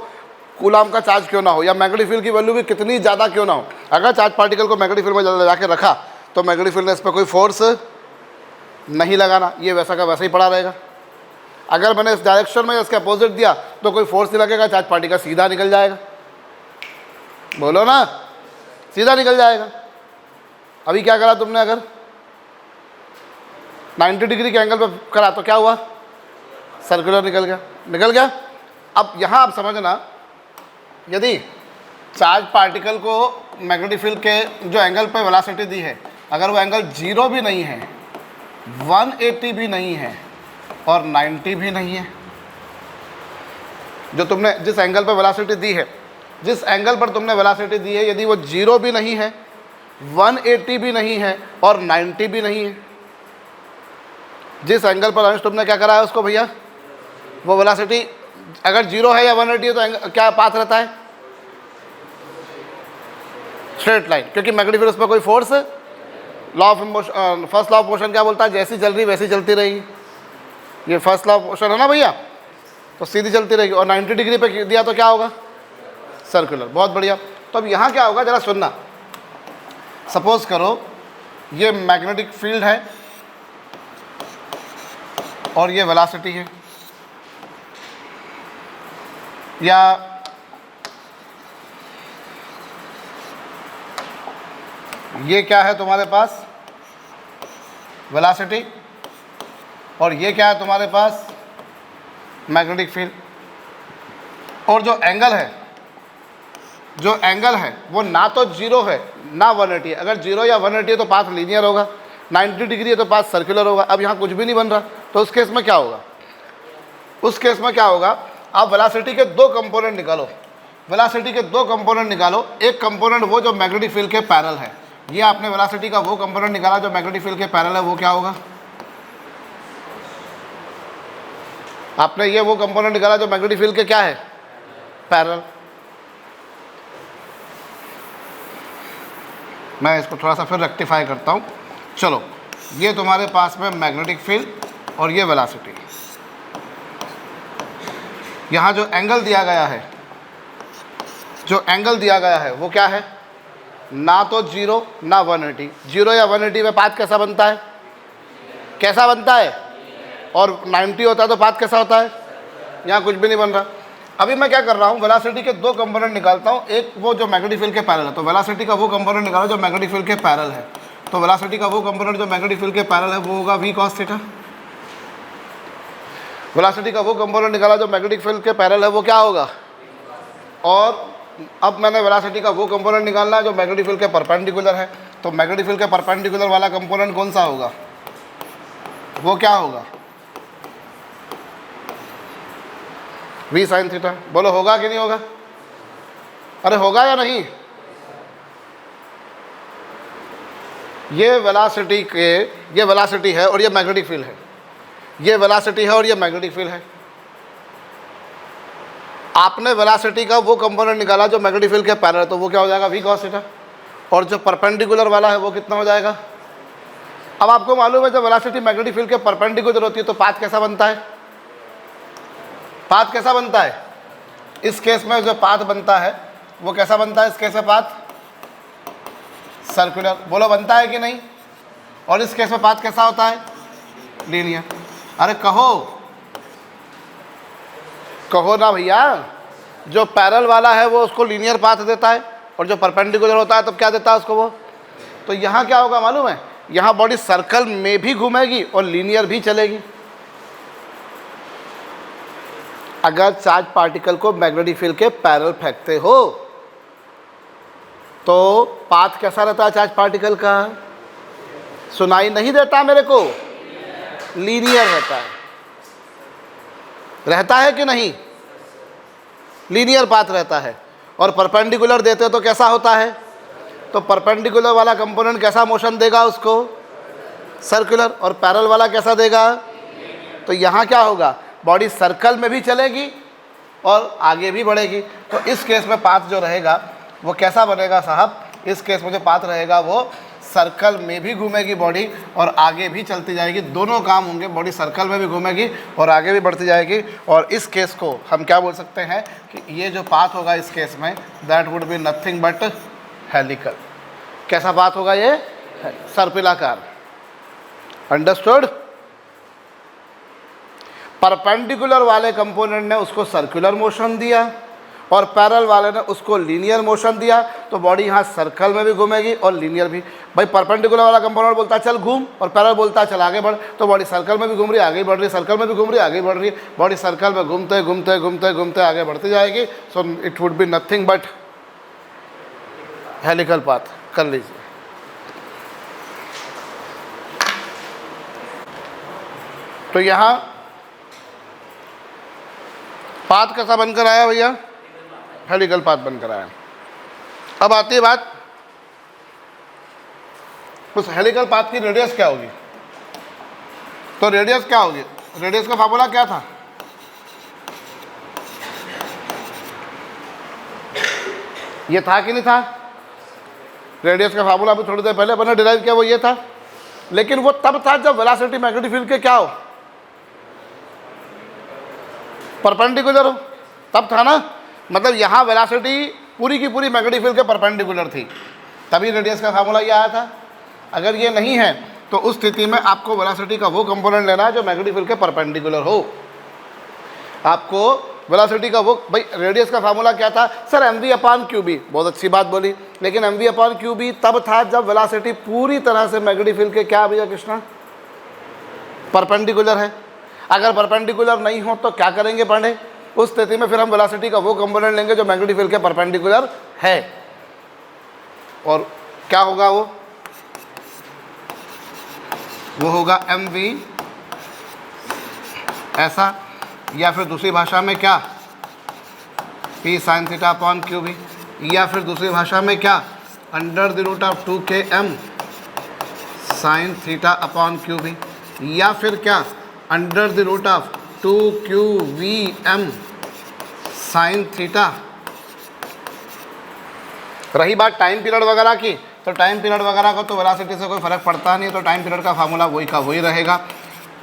S1: कूलाम का चार्ज क्यों ना हो, या मैग्नेटिक फील्ड की वैल्यू भी कितनी ज़्यादा क्यों ना हो, अगर चार्ज पार्टिकल को मैग्नेटिक फील्ड में जाके रखा तो मैग्नेटिक फील्ड ने इस पर कोई फोर्स नहीं लगाना, ये वैसा का वैसा ही पड़ा रहेगा। अगर मैंने इस डायरेक्शन में इसके अपोजिट दिया तो कोई फोर्स नहीं लगेगा, चार्ज पार्टिकल सीधा निकल जाएगा। बोलो ना, सीधा निकल जाएगा। अभी क्या करा तुमने? अगर 90 डिग्री के एंगल पे करा तो क्या हुआ? सर्कुलर निकल गया। अब यहाँ आप समझना, यदि चार्ज पार्टिकल को मैग्नेटिक फील्ड के जो एंगल पे वेलोसिटी दी है, अगर वो एंगल 0 भी नहीं है, 180 भी नहीं है और 90 भी नहीं है, जो तुमने जिस एंगल पर वेलोसिटी दी है, जिस एंगल पर तुमने वेलोसिटी दी है, यदि वो 0 भी नहीं है, 180 भी नहीं है और 90 भी नहीं है, जिस एंगल पर अंश तुमने क्या करा है उसको भैया, वो वेलोसिटी अगर 0 है या 180 है तो क्या पाथ रहता है? स्ट्रेट लाइन, क्योंकि मैग्नेटिक फील्ड उस पर कोई force, law of motion, first law of motion क्या बोलता है? जैसी चल रही वैसी चलती रहेगी। ये फर्स्ट लॉ ऑफ मोशन है ना भैया, तो सीधी चलती रहेगी। और 90 डिग्री पे दिया तो क्या होगा? सर्कुलर। बहुत बढ़िया। तो अब यहाँ क्या होगा जरा सुनना। सपोज करो ये मैग्नेटिक फील्ड है और ये वेलोसिटी है, या ये क्या है तुम्हारे पास? वेलोसिटी, और ये क्या है तुम्हारे पास? Magnetic field. और जो एंगल है वो ना तो 0 है ना 180 है। अगर 0 या 180 है तो पाथ लीनियर होगा, 90 डिग्री है तो पाथ सर्कुलर होगा। अब यहाँ कुछ भी नहीं बन रहा, तो उस केस में क्या होगा? उस केस में क्या होगा? आप वेलोसिटी के 2 कंपोनेंट निकालो, वेलोसिटी के 2 कंपोनेंट निकालो। एक कंपोनेंट वो जो मैग्नेटिक फील्ड के पैरेलल है, ये आपने वेलोसिटी का वो कंपोनेंट निकाला जो मैग्नेटिक फील्ड के पैरेलल है, वो क्या होगा? आपने ये वो कंपोनेंट निकाला जो मैग्नेटिक फील्ड के क्या है? पैरेलल। मैं इसको थोड़ा सा फिर रेक्टिफाई करता हूँ। चलो, ये तुम्हारे पास में मैग्नेटिक फील्ड और ये वेलोसिटी। यहाँ जो एंगल दिया गया है, वो क्या है? ना तो 0 ना 180। 0 या 180 में पाथ कैसा बनता है? कैसा बनता है? और 90 होता है तो पाथ कैसा होता है? यहाँ कुछ भी नहीं बन रहा। अभी मैं क्या कर रहा हूँ, वेलोसिटी के 2 कंपोनेंट निकालता हूँ। एक वो जो मैग्नेटिक फील्ड के पैरेलल है, तो वेलोसिटी का वो कंपोनेंट निकालो जो मैग्नेटिक फील्ड के पैरेलल है। तो वेलोसिटी का वो कंपोनेंट जो मैग्नेटिक फील्ड के पैरेलल है वो होगा v cos थीटा। वेलोसिटी का वो कंपोनेंट निकाला जो मैग्नेटिक फील्ड के पैरेलल है, वो क्या होगा? और अब मैंने वेलोसिटी का वो कंपोनेंट निकालना है जो मैग्नेटिक फील्ड के परपेंडिकुलर है। तो मैग्नेटिक फील्ड के परपेंडिकुलर वाला कंपोनेंट कौन सा होगा? वो क्या होगा? v sin theta. बोलो होगा कि नहीं होगा? अरे होगा या नहीं? ये वेलोसिटी है और ये मैग्नेटिक फील्ड है, ये वेलोसिटी है और ये मैग्नेटिक फील्ड है। आपने वेलोसिटी का वो कंपोनेंट निकाला जो मैग्नेटिक फील्ड के पैरेलल, तो वो क्या हो जाएगा, v cos थीटा, और जो परपेंडिकुलर वाला है वो कितना हो जाएगा। अब आपको मालूम है जब वेलोसिटी मैग्नेटिक फील्ड के परपेंडिकुलर होती है तो पाथ कैसा बनता है, पाथ कैसा बनता है। इस केस में जो पाथ बनता है वो कैसा बनता है, इस केस में पाथ सर्कुलर, बोलो बनता है कि नहीं। और इस केस में पाथ कैसा होता है, लीनियर। अरे कहो ना भैया, जो पैरेलल वाला है वो उसको लीनियर पाथ देता है और जो परपेंडिकुलर होता है तब क्या देता है उसको वो। तो यहाँ क्या होगा मालूम है, यहाँ बॉडी सर्कल में भी घूमेगी और लीनियर भी चलेगी। अगर चार्ज पार्टिकल को मैग्नेटिक फील्ड के पैरेलल फेंकते हो तो पाथ कैसा रहता है चार्ज पार्टिकल का, सुनाई नहीं देता मेरे को, लीनियर रहता है कि नहीं, लीनियर पाथ रहता है। और परपेंडिकुलर देते हो तो कैसा होता है, तो परपेंडिकुलर वाला कंपोनेंट कैसा मोशन देगा उसको, सर्कुलर, और पैरेलल वाला कैसा देगा। तो यहाँ क्या होगा, बॉडी सर्कल में भी चलेगी और आगे भी बढ़ेगी। तो इस केस में पाथ जो रहेगा वो कैसा बनेगा साहब, इस केस में जो पाथ रहेगा वो सर्कल में भी घूमेगी बॉडी और आगे भी चलती जाएगी, दोनों काम होंगे, बॉडी सर्कल में भी घूमेगी और आगे भी बढ़ती जाएगी। और इस केस को हम क्या बोल सकते हैं कि ये जो पाथ होगा इस केस में, that would be nothing but helical. कैसा पाथ होगा ये, सर्पिलाकार। अंडरस्टूड। परपेंडिकुलर वाले कंपोनेंट ने उसको सर्कुलर मोशन दिया और पैरेलल वाले ने उसको लीनियर मोशन दिया, तो बॉडी यहाँ सर्कल में भी घूमेगी और लीनियर भी। भाई परपेंडिकुलर वाला कंपोनेंट बोलता है चल घूम और पैरेलल बोलता है चल आगे बढ़, तो बॉडी सर्कल में भी घूम रही है आगे बढ़ रही है, सर्कल में भी घूम रही है आगे बढ़ रही है, बॉडी सर्कल में घूमते घूमते घूमते घूमते आगे बढ़ती जाएगी। So it would be nothing but helical path. कर लीजिए। तो यहाँ पाथ कैसा बनकर आया भैया, हेलिकल पाथ बनकर आया। अब आती है बात, उस हेलिकल पाथ की रेडियस क्या होगी। तो रेडियस क्या होगी, रेडियस का फार्मूला क्या था, ये था कि नहीं था। रेडियस का फार्मूला अभी थोड़ी देर पहले अपने डिराइव किया, वो ये था। लेकिन वो तब था जब वेलोसिटी मैग्नेटिक फील्ड के क्या हो, परपेंडिकुलर हो, तब था ना। मतलब यहाँ वेलोसिटी पूरी की पूरी मैग्नेटिक फील्ड के परपेंडिकुलर थी, तभी रेडियस का फार्मूला ये आया था। अगर ये नहीं है तो उस स्थिति में आपको वेलोसिटी का वो कंपोनेंट लेना है जो मैग्नेटिक फील्ड के परपेंडिकुलर हो। आपको वेलोसिटी का वो, भाई रेडियस का फार्मूला क्या था सर, mv/qb। बहुत अच्छी बात बोली, लेकिन mv/qb तब था जब वेलोसिटी पूरी तरह से मैग्नेटिक फील्ड के क्या भैया कृष्णा, परपेंडिकुलर है। अगर परपेंडिकुलर नहीं हो तो क्या करेंगे पांडे, उस स्थिति में फिर हम वेलोसिटी का वो कंपोनेंट लेंगे जो मैग्नेटिक फील्ड के परपेंडिकुलर है। और क्या होगा वो होगा mv ऐसा, या फिर दूसरी भाषा में क्या p sin θ/qb, या फिर दूसरी भाषा में क्या √2km sin θ/qb, या फिर क्या √2qvm sin थीटा। रही बात टाइम पीरियड वगैरह की, तो टाइम पीरियड वगैरह को तो वेलोसिटी से कोई फ़र्क पड़ता नहीं, तो टाइम पीरियड का फार्मूला वही का वही रहेगा,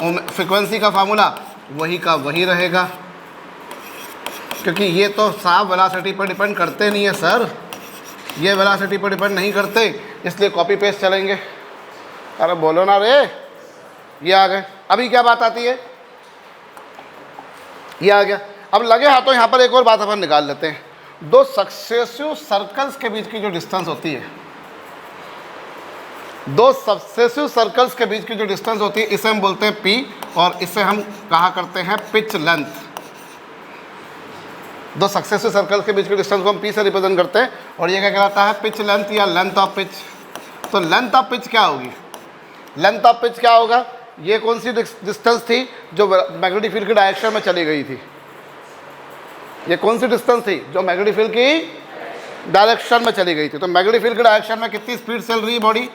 S1: फ्रिक्वेंसी का फार्मूला वही का वही रहेगा, क्योंकि ये तो साफ वेलोसिटी पर डिपेंड करते नहीं है सर, ये वेलोसिटी पर डिपेंड नहीं करते, इसलिए कॉपी पेस्ट चलेंगे। अरे बोलो ना रे, ये आ गए। अभी क्या बात आती है, ये आ गया। अब लगे हाथों यहाँ पर एक और बात अपन निकाल लेते हैं, दो सक्सेसिव सर्कल्स के बीच की जो डिस्टेंस होती है, दो सक्सेसिव सर्कल्स के बीच की जो डिस्टेंस होती है, इसे हम बोलते हैं p, और इसे हम कहा करते हैं पिच लेंथ। दो सक्सेसिव सर्कल्स के बीच की डिस्टेंस को हम p से रिप्रेजेंट करते हैं, और ये क्या कहलाता है, पिच लेंथ या लेंथ ऑफ पिच। तो लेंथ ऑफ पिच क्या होगी, लेंथ ऑफ पिच क्या होगा, ये कौन सी डिस्टेंस थी जो मैग्नेटिक फील्ड की डायरेक्शन में चली गई थी, ये कौन सी डिस्टेंस थी जो मैग्नेटिक फील्ड की डायरेक्शन में चली गई थी। तो मैग्नेटिक फील्ड की डायरेक्शन में कितनी स्पीड चल रही है बॉडी,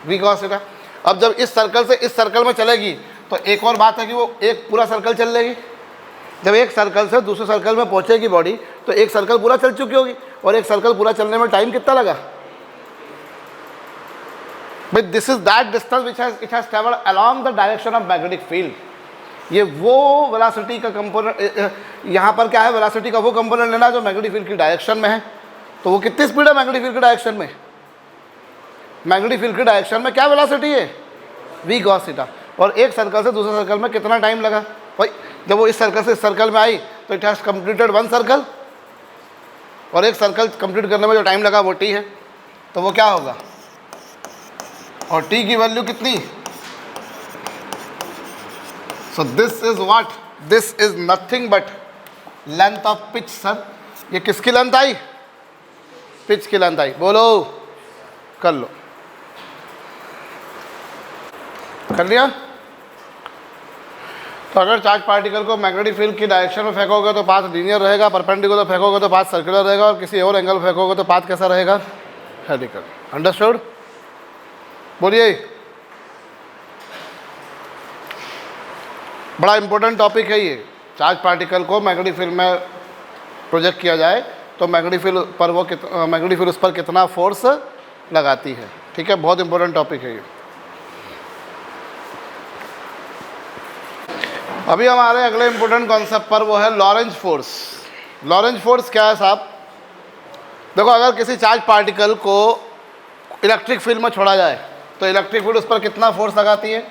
S1: वी कॉस थीटा। अब जब इस सर्कल से इस सर्कल में चलेगी तो एक और बात है कि वो एक पूरा सर्कल चल लेगी। जब एक सर्कल से दूसरे सर्कल में पहुंचेगी बॉडी तो एक सर्कल पूरा चल चुकी होगी, और एक सर्कल पूरा चलने में टाइम कितना लगा? But this is that distance which it has travelled along the direction of magnetic field. ये वो वेलोसिटी का कंपोनेंट, यहाँ पर क्या है, वेलोसिटी का वो कंपोनेंट लेना जो मैग्नेटिक फील्ड की डायरेक्शन में है। तो वो कितनी स्पीड है मैग्नेटिक फील्ड की डायरेक्शन में? मैग्नेटिक फील्ड की डायरेक्शन में क्या वेलोसिटी है? V cos theta. और एक सर्कल से दूसरे सर्कल में कितना टाइम लगा भाई? जब वो इस सर्कल से इस सर्कल में आई तो it has completed one circle, और एक सर्कल कंप्लीट करने में जो टाइम लगा वो टी है। तो वो क्या होगा? और टी की वैल्यू कितनी? So this is what? This is nothing but length of pitch. Sir ये किसकी लेंथ आई? पिच की लेंथ आई। बोलो, कर लो, कर लिया? तो अगर चार्ज पार्टिकल को मैग्नेटिक फील्ड की डायरेक्शन में फेंकोगे तो पाथ लीनियर रहेगा, परपेंडिकुलर फेंकोगे तो पाथ सर्कुलर रहेगा, और किसी और एंगल फेंकोगे तो पाथ कैसा रहेगा? हेलिकल। अंडरस्टूड? बोलिए। बड़ा इंपॉर्टेंट टॉपिक है ये। चार्ज पार्टिकल को मैग्नेटिक फील्ड में प्रोजेक्ट किया जाए तो मैग्नेटिक फील्ड पर वो मैग्नेटिक फील्ड उस पर कितना फोर्स लगाती है। ठीक है, बहुत इंपॉर्टेंट टॉपिक है ये। अभी हमारे अगले इंपॉर्टेंट कॉन्सेप्ट पर वो है लॉरेंज फोर्स। लॉरेंज फोर्स क्या है साहब? देखो, अगर किसी चार्ज पार्टिकल को इलेक्ट्रिक फील्ड में छोड़ा जाए तो इलेक्ट्रिक फील्ड उस पर कितना फोर्स लगाती है?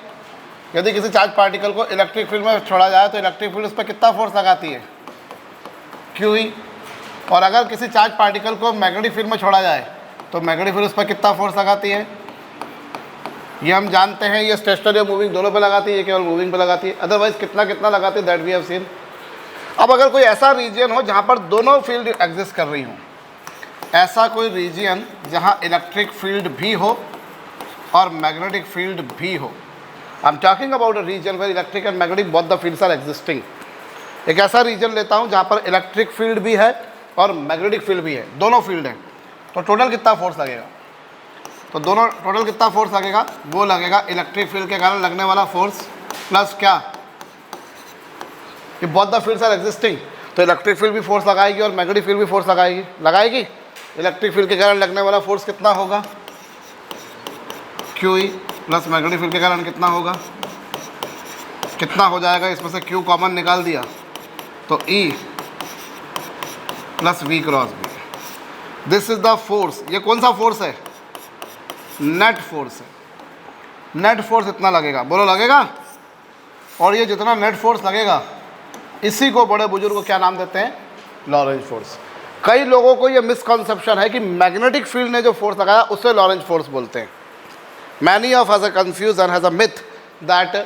S1: यदि किसी चार्ज पार्टिकल को इलेक्ट्रिक फील्ड में छोड़ा जाए तो इलेक्ट्रिक फील्ड उस पर कितना फोर्स लगाती है? QE। और अगर किसी चार्ज पार्टिकल को मैग्नेटिक फील्ड में छोड़ा जाए तो मैग्नेटिक फील्ड उस पर कितना फोर्स लगाती है? ये हम जानते हैं, ये स्टेशनरी और मूविंग दोनों पे लगाती है, ये केवल मूविंग पे लगाती है। अदरवाइज कितना कितना लगाती है, दैट वी हैव सीन। अब अगर कोई ऐसा रीजन हो जहाँ पर दोनों फील्ड एग्जिस्ट कर रही हों, ऐसा कोई रीजन जहाँ इलेक्ट्रिक फील्ड भी हो और मैग्नेटिक फील्ड भी हो, I am talking about a region where electric and magnetic both the fields are existing. एक ऐसा रीजन लेता हूँ जहाँ पर इलेक्ट्रिक फील्ड भी है और मैग्नेटिक फील्ड भी है, दोनों फील्ड हैं, तो टोटल कितना फोर्स लगेगा? तो दोनों टोटल कितना फोर्स लगेगा? वो लगेगा इलेक्ट्रिक फील्ड के कारण लगने वाला फोर्स प्लस क्या, ये both the fields are existing, तो इलेक्ट्रिक फील्ड भी फोर्स लगाएगी और मैग्नेटिक फील्ड भी फोर्स लगाएगी। इलेक्ट्रिक फील्ड के कारण लगने वाला फोर्स कितना होगा? QE प्लस मैग्नेटिक फील्ड के कारण कितना होगा? कितना हो जाएगा? इसमें से Q कॉमन निकाल दिया तो E plus V cross B। This is the force. ये कौन सा फोर्स है? नेट फोर्स है। नेट फोर्स इतना लगेगा, बोलो लगेगा? और ये जितना नेट फोर्स लगेगा इसी को बड़े बुजुर्ग को क्या नाम देते हैं? Lorentz force. कई लोगों को ये मिसकॉन्सेप्शन है कि मैग्नेटिक फील्ड ने जो फोर्स लगाया उसे लॉरेंज फोर्स बोलते हैं। Many of has a confusion, has a myth that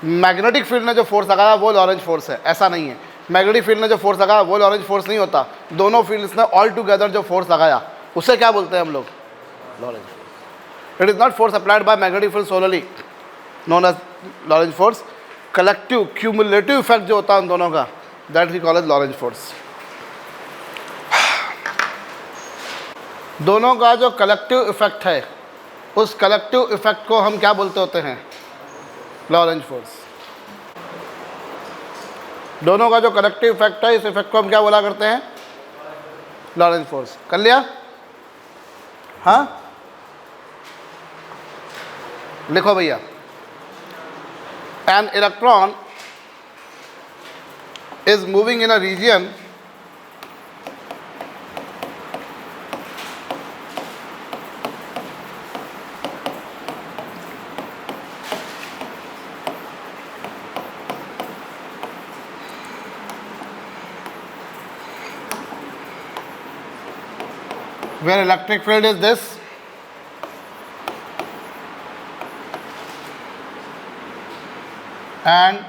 S1: magnetic field ने जो फोर्स लगाया वो लॉरेंज फोर्स है। ऐसा नहीं है। मैग्नेटिक फील्ड ने जो फोर्स लगाया वो लॉरेंज फोर्स नहीं होता। दोनों फील्ड्स ने ऑल टुगेदर जो फोर्स लगाया उसे क्या बोलते हैं हम लोग? Lorentz force. It is not force applied by magnetic field solely known as Lorentz force. Collective cumulative effect जो होता है उन दोनों का, that we call as Lorentz force. दोनों का जो कलेक्टिव इफेक्ट है उस कलेक्टिव इफेक्ट को हम क्या बोलते होते हैं? Lorentz force. दोनों का जो कलेक्टिव इफेक्ट है इस इफेक्ट को हम क्या बोला करते हैं? Lorentz force. कर लिया? हाँ, लिखो भैया। An electron is moving in a region where electric field is this and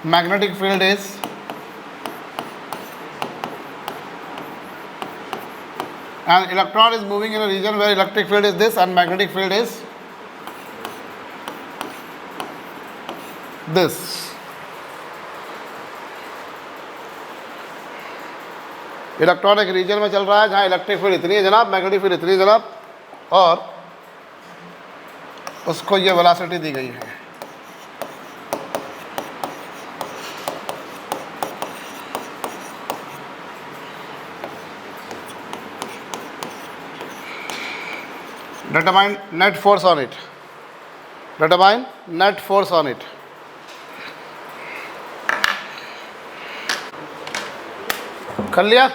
S1: magnetic field is an electron is moving in a region where electric field is this and magnetic field is this. Electron एक reason में चल रहा है जहाँ electric field इतनी है जनाब, magnetic field इतनी है जनाब, और उसको ये वेलोसिटी दी गई है। Determine net force on it. Determine net force on it. कर लिया?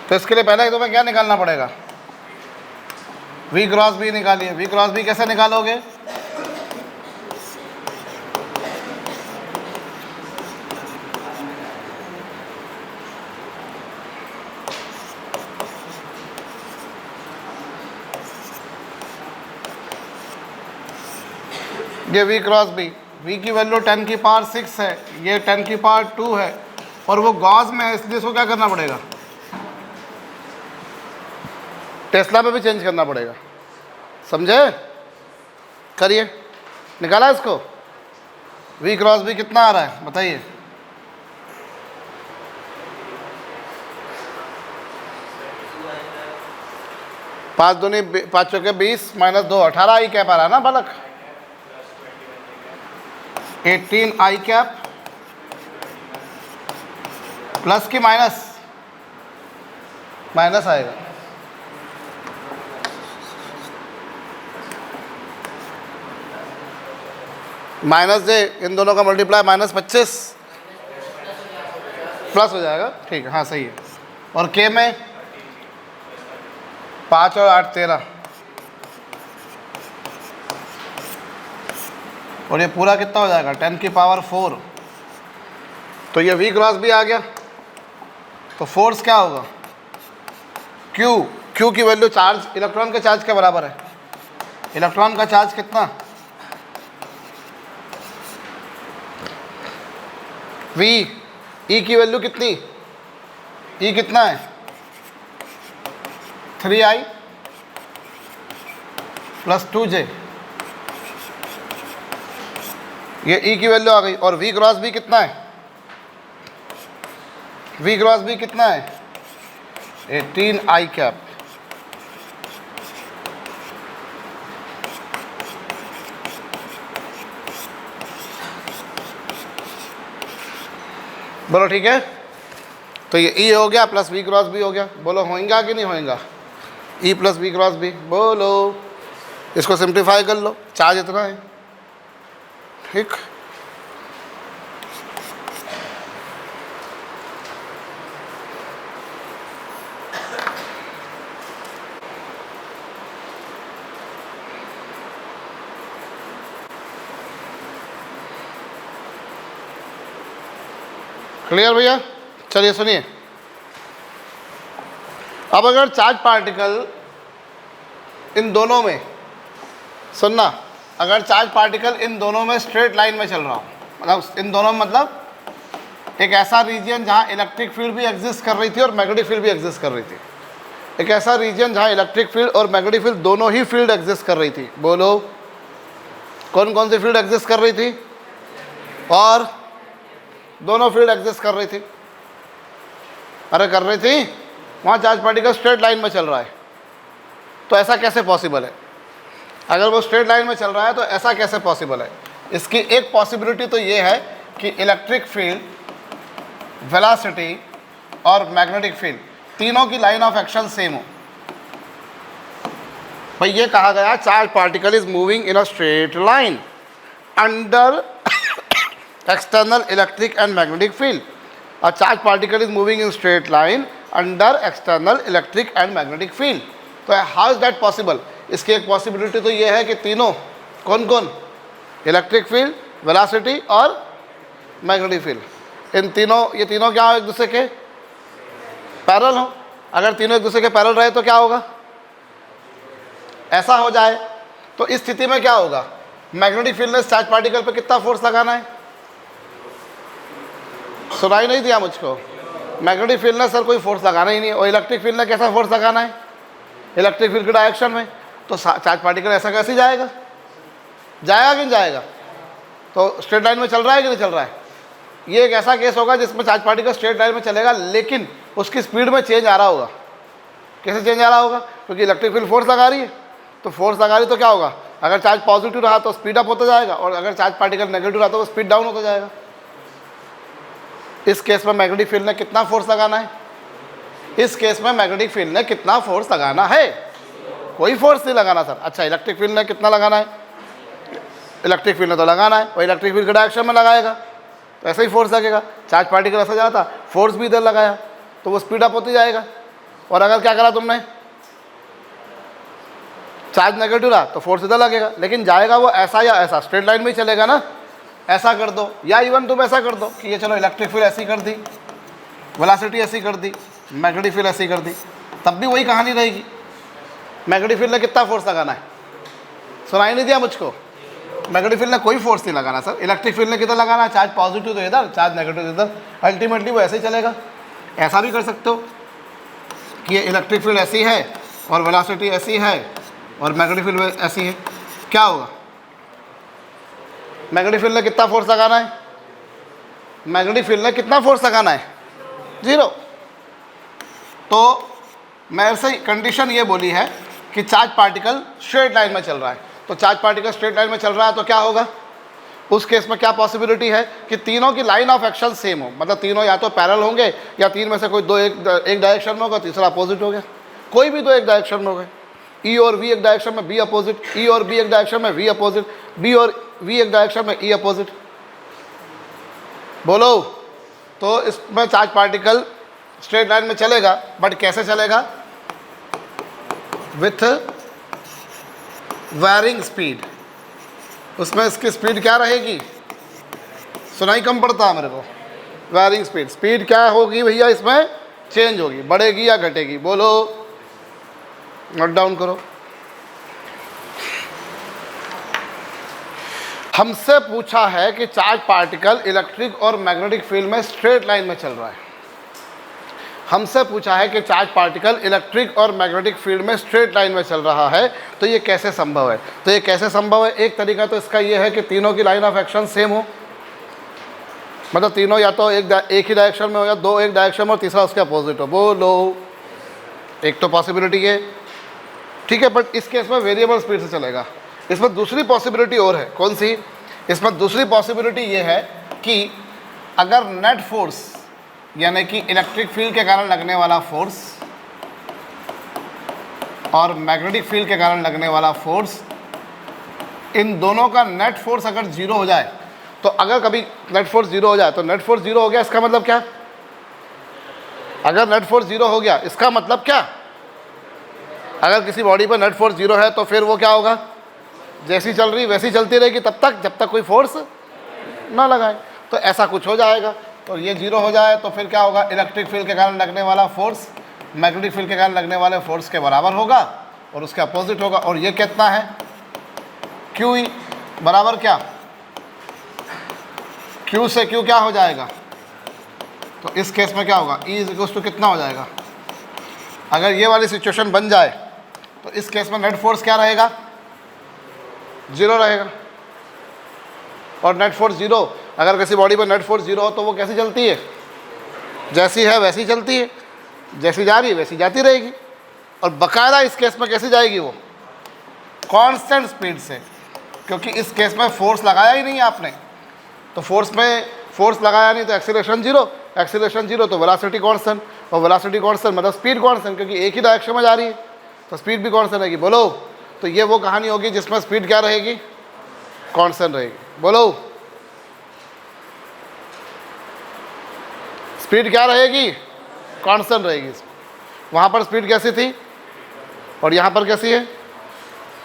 S1: तो इसके लिए पहले तुम्हें क्या निकालना पड़ेगा? V क्रॉस B निकालिए। V क्रॉस B कैसे निकालोगे? ये V क्रॉस B, V की वैल्यू 10 की पावर 6 है, ये 10 की पावर 2 है, और वो गॉस में है, इसलिए इसको क्या करना पड़ेगा? टेस्ला में भी चेंज करना पड़ेगा। समझे? करिए, निकाला इसको। V क्रॉस B कितना आ रहा है बताइए? पाँच दूनी 5 चौके 20 माइनस 2 18 आई कैप आ रहा है ना बालक? 18 आई कैप प्लस की माइनस? माइनस आएगा। माइनस जे इन दोनों का मल्टीप्लाई माइनस 25 प्लस हो जाएगा। ठीक है, हाँ सही है। और के में 5 और 8 13, और ये पूरा कितना हो जाएगा? 10 की पावर 4। तो ये V क्रॉस B आ गया। तो फोर्स क्या होगा? Q। Q की वैल्यू चार्ज, इलेक्ट्रॉन के चार्ज के बराबर है। इलेक्ट्रॉन का चार्ज कितना? V। E की वैल्यू कितनी? E कितना है? 3I plus 2J। ये E की वैल्यू आ गई। और V क्रॉस B कितना है? V क्रॉस B कितना है? 18 I कैप। बोलो ठीक है। तो ये E हो गया प्लस V क्रॉस B हो गया। बोलो होएगा कि नहीं होएगा? E plus V cross B। बोलो, इसको सिंप्लीफाई कर लो, चार्ज इतना है। ठीक, क्लियर भैया? चलिए सुनिए। अब अगर चार्ज पार्टिकल इन दोनों में, सुनना, अगर चार्ज पार्टिकल इन दोनों में स्ट्रेट लाइन में चल रहा हो, मतलब इन दोनों में, मतलब एक ऐसा रीजन जहाँ इलेक्ट्रिक फील्ड भी एग्जिस्ट कर रही थी और मैग्नेटिक फील्ड भी एग्जिस्ट कर रही थी, एक ऐसा रीजन जहाँ इलेक्ट्रिक फील्ड और मैग्नेटिक फील्ड दोनों ही फील्ड एग्जिस्ट कर रही थी। बोलो कौन कौन सी फील्ड एग्जिस्ट कर रही थी? और दोनों फील्ड एग्जिस्ट कर रही थी। अरे कर रही थी, वहाँ चार्ज पार्टिकल स्ट्रेट लाइन में चल रहा है। तो ऐसा कैसे पॉसिबल है? अगर वो स्ट्रेट लाइन में चल रहा है तो ऐसा कैसे पॉसिबल है? इसकी एक पॉसिबिलिटी तो ये है कि इलेक्ट्रिक फील्ड, वेलोसिटी और मैग्नेटिक फील्ड तीनों की लाइन ऑफ एक्शन सेम हो। भाई ये कहा गया charge particle is moving in a straight line under external electric and magnetic field. A charged particle is moving in straight line under external electric and magnetic field. तो how is that possible? इसकी एक possibility तो ये है कि तीनों कौन कौन, इलेक्ट्रिक फील्ड, वेलोसिटी और मैग्नेटिक फील्ड, इन तीनों, ये तीनों क्या हो? एक दूसरे के पैरेलल हो। अगर तीनों एक दूसरे के पैरेलल रहे तो क्या होगा? ऐसा हो जाए तो इस स्थिति में क्या होगा? मैग्नेटिक फील्ड ने चार्ज पार्टिकल पे कितना फोर्स लगाना है? सुनाई नहीं दिया मुझको? मैग्नेटिक फील्ड ने सर कोई फोर्स लगाना ही नहीं है। और इलेक्ट्रिक फील्ड ने कैसा फोर्स लगाना है? इलेक्ट्रिक फील्ड के डायरेक्शन में। तो चार्ज पार्टिकल ऐसा कैसे जाएगा? जाएगा कि नहीं जाएगा? तो स्ट्रेट लाइन में चल रहा है कि नहीं चल रहा है? ये एक ऐसा केस होगा जिसमें चार्ज पार्टिकल स्ट्रेट लाइन में चलेगा, लेकिन उसकी स्पीड में चेंज आ रहा होगा। कैसे चेंज आ रहा होगा? क्योंकि इलेक्ट्रिक फील्ड फोर्स लगा रही है तो फोर्स लगा रही तो क्या होगा, अगर चार्ज पॉजिटिव रहा तो स्पीड अप होता जाएगा, और अगर चार्ज पार्टिकल नेगेटिव रहा तो वो स्पीड डाउन होता जाएगा। इस केस में मैग्नेटिक फील्ड ने कितना फोर्स लगाना है, इस केस में मैग्नेटिक फील्ड ने कितना फोर्स लगाना है, कोई फोर्स नहीं लगाना सर। अच्छा, इलेक्ट्रिक फील्ड ने कितना लगाना है, इलेक्ट्रिक फील्ड ने तो लगाना है, और इलेक्ट्रिक फील्ड के डायरेक्शन में लगाएगा तो ऐसा ही फोर्स लगेगा। चार्ज पार्टिकल ऐसा जाता, फोर्स भी इधर लगाया तो वो स्पीड अप होती जाएगा। और अगर क्या करा तुमने, चार्ज नेगेटिव रहा तो फोर्स इधर लगेगा, लेकिन जाएगा वो ऐसा या ऐसा, स्ट्रेट लाइन में ही चलेगा ना। ऐसा कर दो, या इवन तुम ऐसा कर दो कि ये चलो इलेक्ट्रिक फील्ड ऐसी कर दी, वेलोसिटी ऐसी कर दी, मैग्नेटिक फील्ड ऐसी कर दी, तब भी वही कहानी रहेगी। मैग्नेटिक फील्ड ने कितना फोर्स लगाना है, सुनाई नहीं दिया मुझको, मैग्नेटिक फील्ड ने कोई फोर्स नहीं लगाना सर। इलेक्ट्रिक फील्ड ने कितना लगाना है, चार्ज पॉजिटिव तो इधर, चार्ज नेगेटिव इधर, अल्टीमेटली वो ऐसे ही चलेगा। ऐसा भी कर सकते हो कि ये इलेक्ट्रिक फील्ड ऐसी है और वेलोसिटी ऐसी है और मैग्नेटिक फील्ड ऐसी है, क्या होगा, मैग्नेटिक फील्ड ने कितना फोर्स लगाना है, मैग्नेटिक फील्ड ने कितना फोर्स लगाना है, 0। तो मेरे से कंडीशन ये बोली है कि चार्ज पार्टिकल स्ट्रेट लाइन में चल रहा है, तो चार्ज पार्टिकल स्ट्रेट लाइन में चल रहा है तो क्या होगा, उस केस में क्या पॉसिबिलिटी है कि तीनों की लाइन ऑफ एक्शन सेम हो, मतलब तीनों या तो पैरेलल होंगे या तीन में से कोई दो एक डायरेक्शन में होगा, तीसरा अपोजिट हो गया, कोई भी दो एक डायरेक्शन में हो गए, ई और वी एक डायरेक्शन में बी अपोजिट, ई और बी एक डायरेक्शन में वी अपोजिट, बी और वी एक डायरेक्शन में ई अपोजिट। बोलो, तो इसमें चार्ज पार्टिकल स्ट्रेट लाइन में चलेगा, बट कैसे चलेगा, विथ वैरिंग स्पीड। उसमें इसकी स्पीड क्या रहेगी, सुनाई कम पड़ता है मेरे को, वैरिंग स्पीड, स्पीड क्या होगी भैया, इसमें चेंज होगी, बढ़ेगी या घटेगी, बोलो, नोट डाउन करो। हमसे पूछा है कि चार्ज पार्टिकल इलेक्ट्रिक और मैग्नेटिक फील्ड में स्ट्रेट लाइन में चल रहा है, हमसे पूछा है कि चार्ज पार्टिकल इलेक्ट्रिक और मैग्नेटिक फील्ड में स्ट्रेट लाइन में चल रहा है, तो ये कैसे संभव है। तो ये कैसे संभव है, एक तरीका तो इसका ये है कि तीनों की लाइन ऑफ एक्शन सेम हो, मतलब तीनों या तो एक ही डायरेक्शन में हो या दो एक डायरेक्शन में और तीसरा उसके अपोजिट हो, बोलो, एक तो पॉसिबिलिटी है, ठीक है। बट इस केस में वेरिएबल स्पीड से चलेगा। इसमें दूसरी पॉसिबिलिटी और है, कौन सी, इसमें दूसरी पॉसिबिलिटी ये है कि अगर नेट फोर्स यानी कि इलेक्ट्रिक फील्ड के कारण लगने वाला फोर्स और मैग्नेटिक फील्ड के कारण लगने वाला फोर्स, इन दोनों का नेट फोर्स अगर 0 हो जाए, तो अगर कभी नेट फोर्स 0 हो जाए तो नेट फोर्स 0 हो गया, इसका मतलब क्या, अगर नेट फोर्स 0 हो गया इसका मतलब क्या, अगर किसी बॉडी पर नेट फोर्स 0 है तो फिर वो क्या होगा, जैसी चल रही वैसी चलती रहेगी तब तक जब तक कोई फोर्स ना लगाए, तो ऐसा कुछ हो जाएगा। तो ये 0 हो जाए तो फिर क्या होगा, इलेक्ट्रिक फील्ड के कारण लगने वाला फोर्स मैग्नेटिक फील्ड के कारण लगने वाले फोर्स के बराबर होगा और उसके अपोजिट होगा। और ये कितना है, क्यू ई बराबर क्या, क्यू से क्यू क्या हो जाएगा, तो इस केस में क्या होगा, ई इज इक्वल्स टू कितना हो जाएगा, अगर ये वाली सिचुएशन बन जाए तो इस केस में नेट फोर्स क्या रहेगा, 0 रहेगा। और नेट फोर्स 0, अगर किसी बॉडी पर नेट फोर्स 0 हो तो वो कैसी चलती है, जैसी है वैसी चलती है, जैसी जा रही है वैसी जाती रहेगी। और बाकायदा इस केस में कैसी जाएगी, वो कांस्टेंट स्पीड से, क्योंकि इस केस में फोर्स लगाया ही नहीं है आपने, तो फोर्स लगाया नहीं तो एक्सीलरेशन 0, एक्सीलरेशन 0 तो वेलोसिटी कांस्टेंट, और वेलोसिटी कांस्टेंट मतलब स्पीड कांस्टेंट, क्योंकि एक ही डायरेक्शन में जा रही है तो स्पीड भी कांस्टेंट रहेगी। बोलो, तो ये वो कहानी होगी जिसमें स्पीड क्या रहेगी, कांस्टेंट रहेगी। बोलो, स्पीड क्या रहेगी, कांस्टेंट रहेगी। वहाँ पर स्पीड कैसी थी और यहाँ पर कैसी है,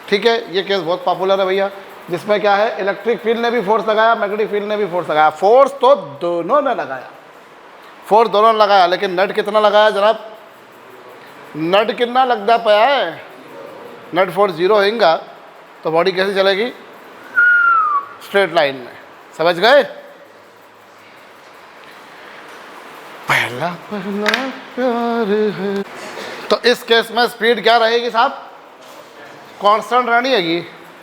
S1: ठीक है। ये केस बहुत पॉपुलर है भैया, जिसमें क्या है, इलेक्ट्रिक फील्ड ने भी फोर्स लगाया, मैग्नेटिक फील्ड ने भी फोर्स लगाया, फोर्स तो दोनों ने लगाया, फोर्स दोनों ने लगाया, लेकिन नेट कितना लगाया जनाब, नेट कितना लगता पाया है, नेट फोर्स 0 होगा तो बॉडी कैसे चलेगी, स्ट्रेट लाइन में, समझ गए। पहला पहला प्यार है, तो इस केस में स्पीड क्या रहेगी साहब, कांस्टेंट रहनी है।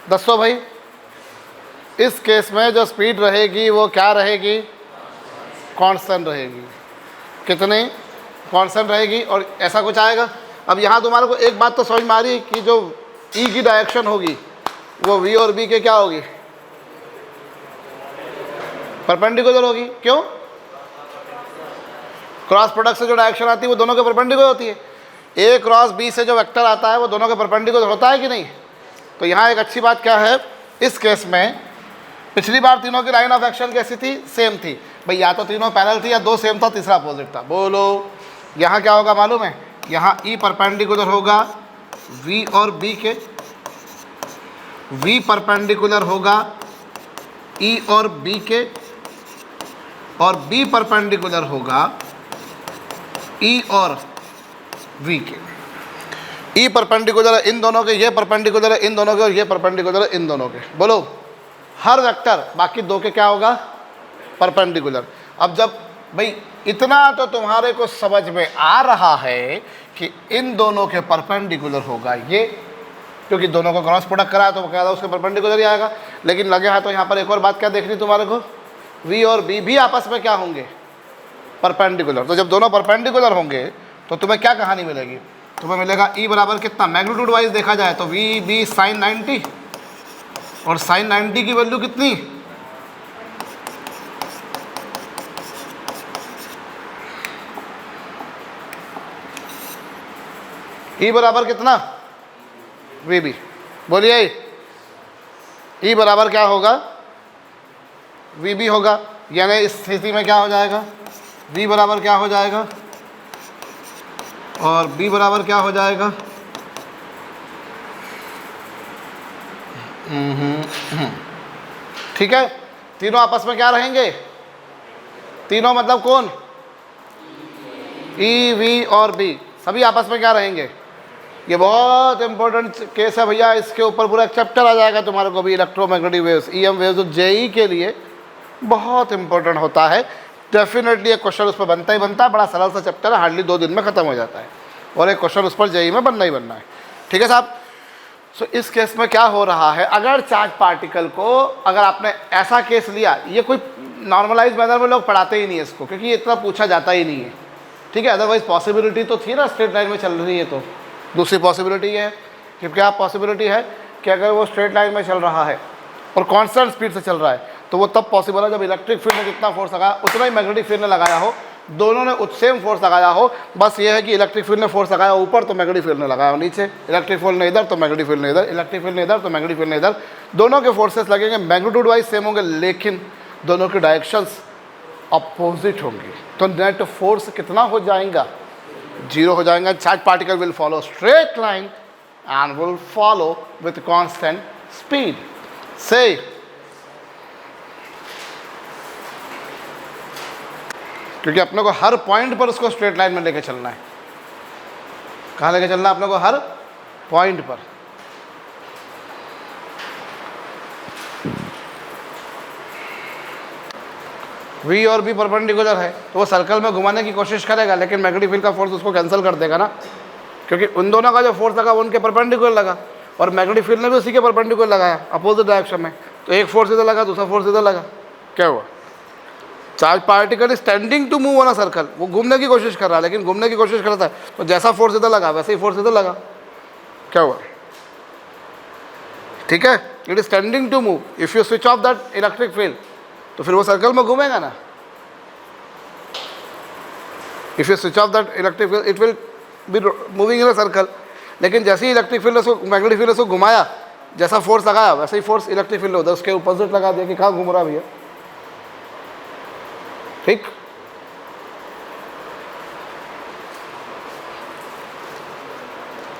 S1: दसो भाई, इस केस में जो स्पीड रहेगी वो क्या रहेगी, कांस्टेंट रहेगी। कितनी कांस्टेंट रहेगी, और ऐसा कुछ आएगा। अब यहाँ तुम्हारे को एक बात तो समझ में आ रही है कि जो ई की डायरेक्शन होगी वो वी और बी के क्या होगी, परपेंडिकुलर होगी। क्यों? क्रॉस प्रोडक्ट से जो डायरेक्शन आती है वो दोनों के परपेंडिकुलर होती है। ए क्रॉस बी से जो वेक्टर आता है वो दोनों के परपेंडिकुलर होता है कि नहीं? तो यहाँ एक अच्छी बात क्या है, इस केस में पिछली बार तीनों की लाइन ऑफ एक्शन कैसी थी, सेम थी भाई, या तो तीनों पैरेलल थी या दो सेम था, तीसरा अपोजिट था। बोलो यहाँ क्या होगा मालूम है, यहाँ ई परपेंडिकुलर होगा वी और बी के, वी परपेंडिकुलर होगा ई और बी के, और बी परपेंडिकुलर होगा ई और वी के। ई परपेंडिकुलर है इन दोनों के, ये परपेंडिकुलर है इन दोनों के, और ये परपेंडिकुलर है इन दोनों के। बोलो हर वेक्टर बाकी दो के क्या होगा, परपेंडिकुलर। अब जब भाई इतना तो तुम्हारे को समझ में आ रहा है कि इन दोनों के परपेंडिकुलर होगा ये, क्योंकि दोनों को क्रॉस प्रोडक्ट करा है तो वो क्या था, उसके परपेंडिकुलर ही आएगा। लेकिन लगे हाथ तो यहाँ पर एक और बात क्या देखनी तुम्हारे को, वी और बी भी आपस में क्या होंगे, परपेंडिकुलर। तो जब दोनों परपेंडिकुलर होंगे तो तुम्हें क्या कहानी मिलेगी, तुम्हें मिलेगा ई बराबर कितना, मैग्नीट्यूड वाइज देखा जाए तो वी बी साइन 90, और साइन 90 की वैल्यू कितनी, ई बराबर कितना, वी बी। बोलिए ई बराबर क्या होगा, वी बी होगा। यानी इस स्थिति में क्या हो जाएगा, वी बराबर क्या हो जाएगा और बी बराबर क्या हो जाएगा, ठीक है। तीनों आपस में क्या रहेंगे, तीनों मतलब कौन, ई वी और बी सभी आपस में क्या रहेंगे। ये बहुत इंपॉर्टेंट केस है भैया, इसके ऊपर पूरा एक चैप्टर आ जाएगा तुम्हारे को भी, इलेक्ट्रोमैग्नेटिक वेव्स, ईएम वेव्स, जो जेई के लिए बहुत इंपॉर्टेंट होता है। डेफिनेटली एक क्वेश्चन उस पर बनता ही बनता है, बड़ा सरल सा चैप्टर है, हार्डली 2 दिन में ख़त्म हो जाता है, और एक क्वेश्चन उस पर जेई में बनना ही बनना है, ठीक है साहब। सो इस केस में क्या हो रहा है, अगर चार्ज पार्टिकल को, अगर आपने ऐसा केस लिया, ये कोई नॉर्मलाइज मैनर में लोग पढ़ाते ही नहीं है इसको, क्योंकि ये इतना पूछा जाता ही नहीं है, ठीक है। अदरवाइज पॉसिबिलिटी तो थी ना, स्ट्रेट लाइन में चल रही है, तो दूसरी पॉसिबिलिटी है कि क्या पॉसिबिलिटी है कि अगर वो स्ट्रेट लाइन में चल रहा है और कांस्टेंट स्पीड से चल रहा है, तो वो तब पॉसिबल है जब इलेक्ट्रिक फील्ड ने जितना फोर्स लगाया उतना ही मैग्नेटिक फील्ड ने लगाया हो, दोनों ने सेम फोर्स लगाया हो। बस ये है कि इलेक्ट्रिक फील्ड ने फोर्स लगाया ऊपर तो मैग्नेटिक फील्ड ने लगाया हो नीचे, इलेक्ट्रिक फील्ड ने इधर तो मैग्नेटिक फील्ड ने इधर, इलेक्ट्रिक फील्ड ने इधर तो मैग्नेटिक फील्ड ने इधर, दोनों के फोर्सेस लगेंगे, मैग्नीट्यूड वाइज सेम होंगे, लेकिन दोनों की डायरेक्शंस अपोजिट होंगी। तो नेट फोर्स कितना हो जाएगा, 0 हो जाएगा। Charge particle will follow straight line and will follow with constant speed. Say, क्योंकि अपने को हर पॉइंट पर उसको स्ट्रेट लाइन में लेके चलना है। कहाँ लेके चलना है अपने को, हर पॉइंट पर। V और B परपेंडिकुलर है तो वो सर्कल में घुमाने की कोशिश करेगा, लेकिन मैग्नेटिक फील्ड का फोर्स उसको कैंसिल कर देगा ना, क्योंकि उन दोनों का जो फोर्स लगा वो उनके परपेंडिकुलर लगा, और मैग्नेटिक फील्ड ने भी उसी के परपेंडिकुलर लगाया अपोजिट डायरेक्शन में। तो एक फोर्स इधर लगा, दूसरा फोर्स इधर लगा, क्या हुआ, charge particle standing to move on a circle, वो घूमने की कोशिश कर रहा है, लेकिन घूमने की कोशिश करता है तो जैसा फोर्स इधर लगा वैसे ही फोर्स इधर लगा, क्या हुआ, ठीक है। It is standing to move, if you switch off that electric field तो फिर वो सर्कल में घूमेगा ना। If you switch off that electric field it will be moving in a circle, लेकिन जैसे ही इलेक्ट्रिक फील्ड उसको, मैग्नेटिक फील्ड उसको घुमाया, जैसा फोर्स लगाया वैसे ही फोर्स इलेक्ट्रिक फील्ड होता है उसके अपोजिट लगा दिया कि कहाँ घूम रहा भैया, ठीक।